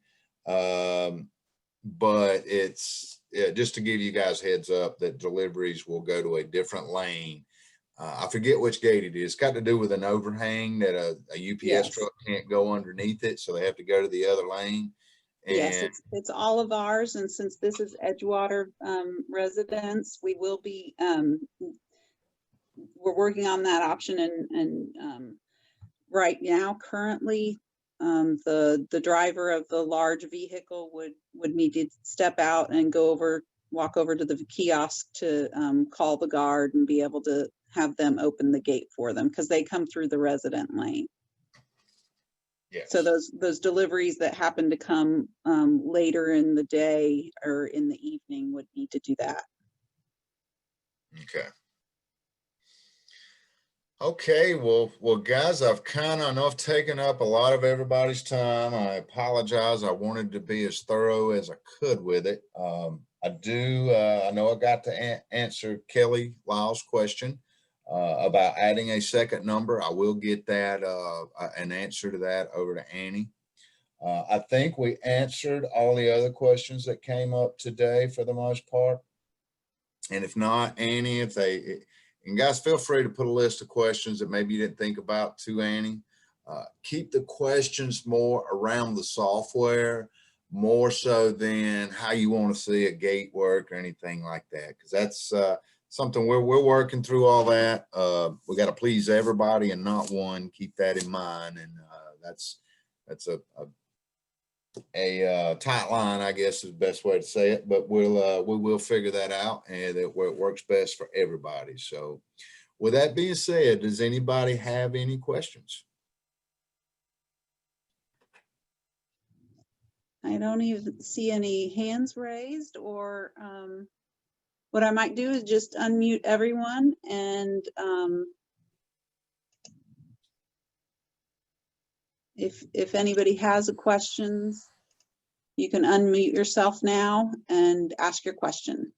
[SPEAKER 2] But it's just to give you guys heads up that deliveries will go to a different lane I forget which gate it is. It's got to do with an overhang that a UPS
[SPEAKER 1] Yes.
[SPEAKER 2] truck can't go underneath it, so they have to go to the other lane.
[SPEAKER 1] Yes,
[SPEAKER 2] And
[SPEAKER 1] it's all of ours, and since this is Edgewater residents, we will be we're working on that option, and right now, currently, the driver of the large vehicle would need to step out and walk over to the kiosk to call the guard and be able to have them open the gate for them, because they come through the resident lane.
[SPEAKER 2] yes.
[SPEAKER 1] So those deliveries that happen to come later in the day or in the evening would need to do that.
[SPEAKER 2] Okay. Okay, well, guys, I know I've taken up a lot of everybody's time. I apologize. I wanted to be as thorough as I could with it. I know I got to answer Kelly Lyle's question about adding a second number. I will get that, an answer to that over to Annie. I think we answered all the other questions that came up today for the most part. And if not, Annie, and guys, feel free to put a list of questions that maybe you didn't think about to Annie. Keep the questions more around the software, more so than how you want to see a gate work or anything like that, because that's something we're working through all that. We got to please everybody and not one. Keep that in mind, and that's a tight line, I guess is the best way to say it, but we will figure that out, and where it works best for everybody. So with that being said, does anybody have any questions?
[SPEAKER 1] I don't even see any hands raised, or what I might do is just unmute everyone, and if anybody has a questions, you can unmute yourself now and ask your question.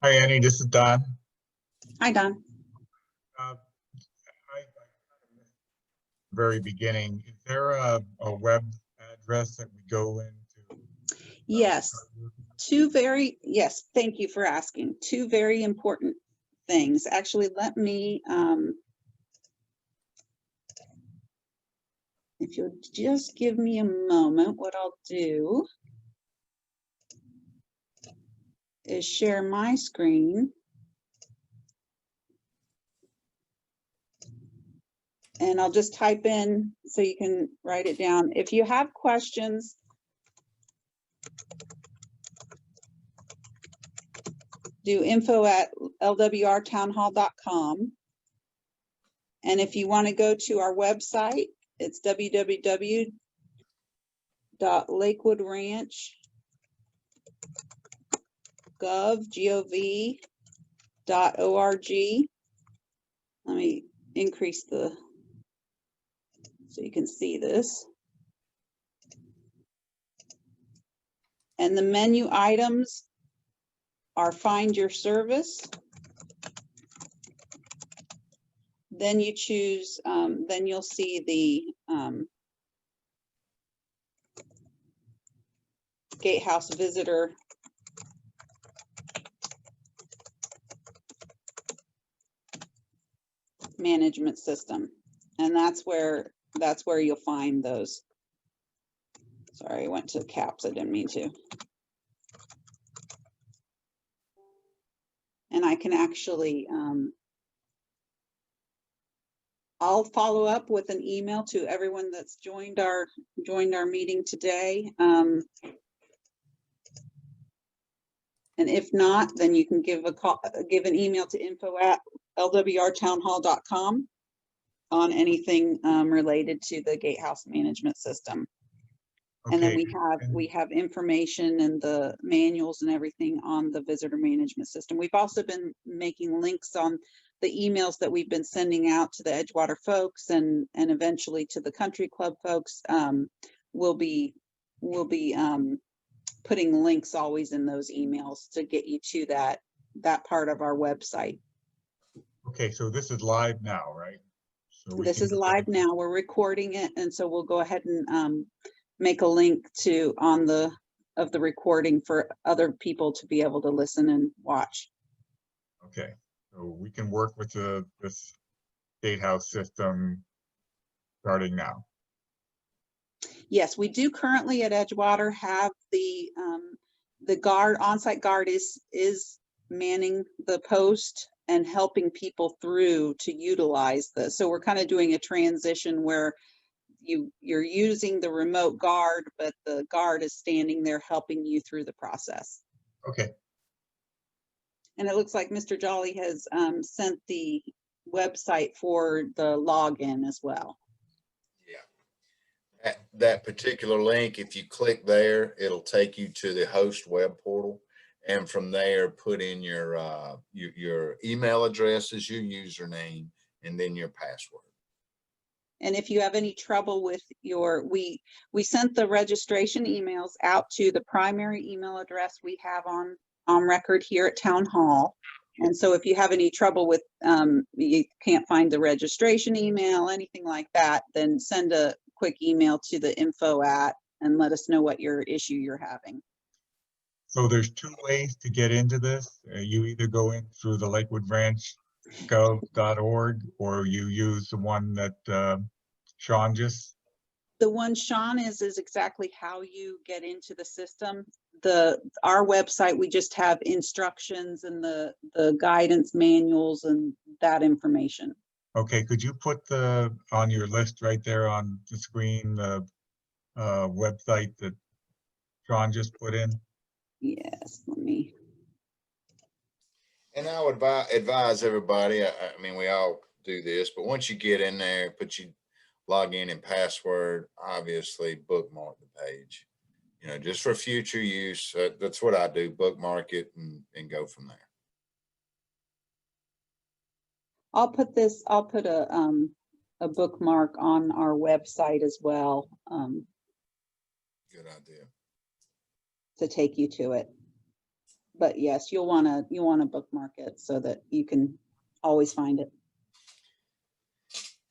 [SPEAKER 3] Hi, Annie, this is Don.
[SPEAKER 1] Hi, Don.
[SPEAKER 3] Very beginning, is there a web address that we go into?
[SPEAKER 1] Yes, yes, thank you for asking. Two very important things. Actually, let me, if you'll just give me a moment, what I'll do is share my screen. And I'll just type in so you can write it down. If you have questions, do info@lwrtownhall.com. And if you want to go to our website, it's www.lakewoodranch.gov.org. Let me increase so you can see this. And the menu items are find your service. Then you choose, then you'll see the Gatehouse Visitor Management System. And that's where you'll find those. Sorry, I went to caps. I didn't mean to. And I can actually, I'll follow up with an email to everyone that's joined our meeting today. And if not, then you can give an email to info@lwrtownhall.com on anything related to the Gatehouse Management System. Okay. And then we have information and the manuals and everything on the visitor management system. We've also been making links on the emails that we've been sending out to the Edgewater folks and eventually to the country club folks. We'll be putting links always in those emails to get you to that part of our website.
[SPEAKER 3] Okay, so this is live now, right? So
[SPEAKER 1] this is live now. We're recording it, and so we'll go ahead and make a link of the recording for other people to be able to listen and watch.
[SPEAKER 3] Okay, so So we can work with this gatehouse system starting now.
[SPEAKER 1] Yes, we do currently at Edgewater have the guard, on-site guard is manning the post and helping people through to utilize this. So we're kind of doing a transition where you're using the remote guard, but the guard is standing there helping you through the process.
[SPEAKER 3] Okay.
[SPEAKER 1] And it looks like Mr. Jolly has sent the website for the login as well.
[SPEAKER 2] Yeah. That particular link, if you click there, it'll take you to the host web portal. And from there, put in your email addresses, your username, and then your password.
[SPEAKER 1] And if you have any trouble with we sent the registration emails out to the primary email address we have on record here at Town Hall. And so if you have any trouble with, you can't find the registration email, anything like that, then send a quick email to the info and let us know what your issue you're having.
[SPEAKER 3] So there's two ways to get into this. You either go in through the Lakewood Ranch gov.org, or you use the one that Sean just.
[SPEAKER 1] The one Sean is exactly how you get into the system. Our website, we just have instructions and the guidance manuals and that information.
[SPEAKER 3] Okay, could you put on your list right there on the screen, the website that Sean just put in?
[SPEAKER 1] Yes, let me.
[SPEAKER 2] And I would advise everybody, I mean, we all do this, but once you get in there, put your login and password, obviously bookmark the page, you know, just for future use. That's what I do, bookmark it and go from there.
[SPEAKER 1] I'll put a bookmark on our website as well.
[SPEAKER 2] Good idea.
[SPEAKER 1] To take you to it. But yes, you'll want to bookmark it so that you can always find it.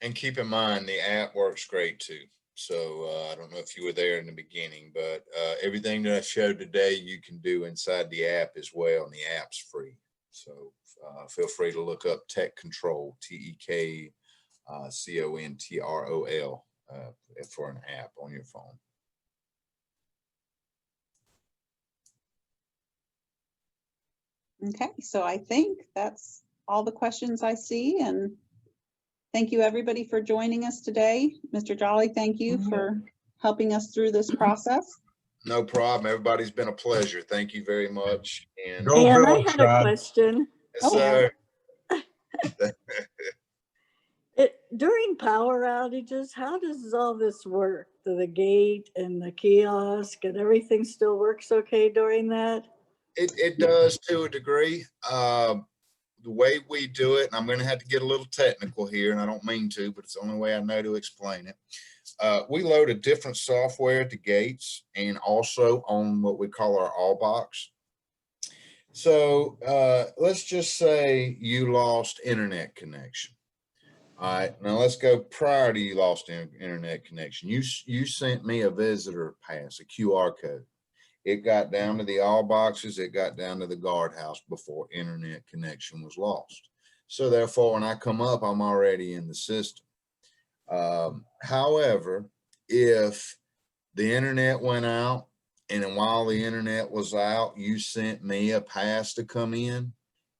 [SPEAKER 2] And keep in mind, the app works great too. So I don't know if you were there in the beginning, but everything that I showed today, you can do inside the app as well. And the app's free. So feel free to look up TEKControl, TEKControl for an app on your phone.
[SPEAKER 1] Okay, so I think that's all the questions I see, and thank you everybody for joining us today. Mr. Jolly, thank you for helping us through this process.
[SPEAKER 2] No problem. Everybody's been a pleasure. Thank you very much. And
[SPEAKER 3] Go
[SPEAKER 4] And
[SPEAKER 3] Bill,
[SPEAKER 4] I had
[SPEAKER 3] Todd.
[SPEAKER 4] a question.
[SPEAKER 2] yes, sir.
[SPEAKER 4] During power outages, how does all this work? Do the gate and the kiosk and everything still works okay during that?
[SPEAKER 2] It does to a degree. The way we do it, and I'm going to have to get a little technical here, and I don't mean to, but it's the only way I know to explain it. We load a different software at the gates and also on what we call our all box. So let's just say you lost internet connection. All right, now let's go prior to you lost internet connection. You sent me a visitor pass, a QR code. It got down to the all boxes. It got down to the guardhouse before internet connection was lost. So therefore, when I come up, I'm already in the system. However, if the internet went out and while the internet was out, you sent me a pass to come in,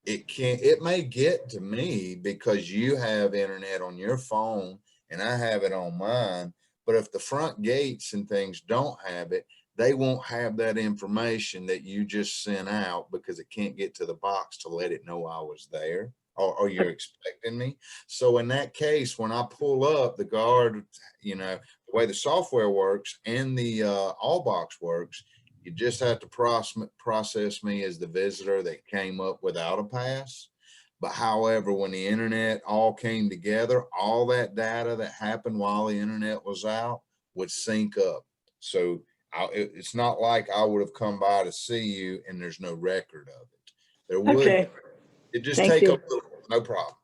[SPEAKER 2] it may get to me because you have internet on your phone and I have it on mine. But if the front gates and things don't have it, they won't have that information that you just sent out because it can't get to the box to let it know I was there or you're expecting me. So in that case, when I pull up, the guard, you know, the way the software works and the all box works, you just have to process me as the visitor that came up without a pass. But however, when the internet all came together, all that data that happened while the internet was out would sync up. So it's not like I would have come by to see you and there's no record of it. There would.
[SPEAKER 4] Okay.
[SPEAKER 2] It just
[SPEAKER 4] Thank
[SPEAKER 2] take
[SPEAKER 4] you.
[SPEAKER 2] a little, no problem.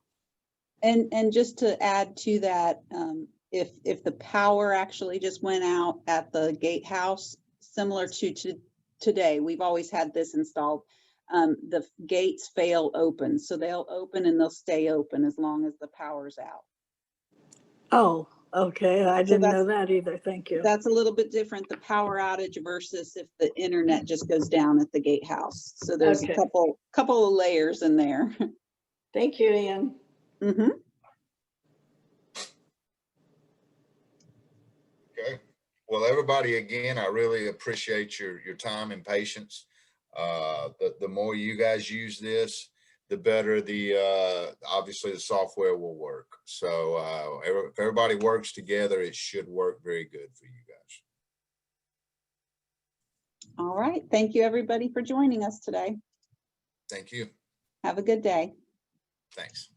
[SPEAKER 1] And just to add to that, if the power actually just went out at the gatehouse, similar to today, we've always had this installed. the gates fail open. So they'll open and they'll stay open as long as the power's out.
[SPEAKER 4] Oh, okay. I didn't know
[SPEAKER 1] that's-
[SPEAKER 4] that either. Thank you.
[SPEAKER 1] That's a little bit different, the power outage versus if the internet just goes down at the gatehouse. So there's
[SPEAKER 4] Okay.
[SPEAKER 1] a couple of layers in there.
[SPEAKER 4] Thank you, Ian.
[SPEAKER 1] Mm-hmm.
[SPEAKER 2] Okay. Well, everybody, again, I really appreciate your time and patience. The more you guys use this, the better obviously the software will work. So if everybody works together, it should work very good for you guys.
[SPEAKER 1] All right. Thank you, everybody, for joining us today.
[SPEAKER 2] Thank you.
[SPEAKER 1] Have a good day.
[SPEAKER 2] Thanks.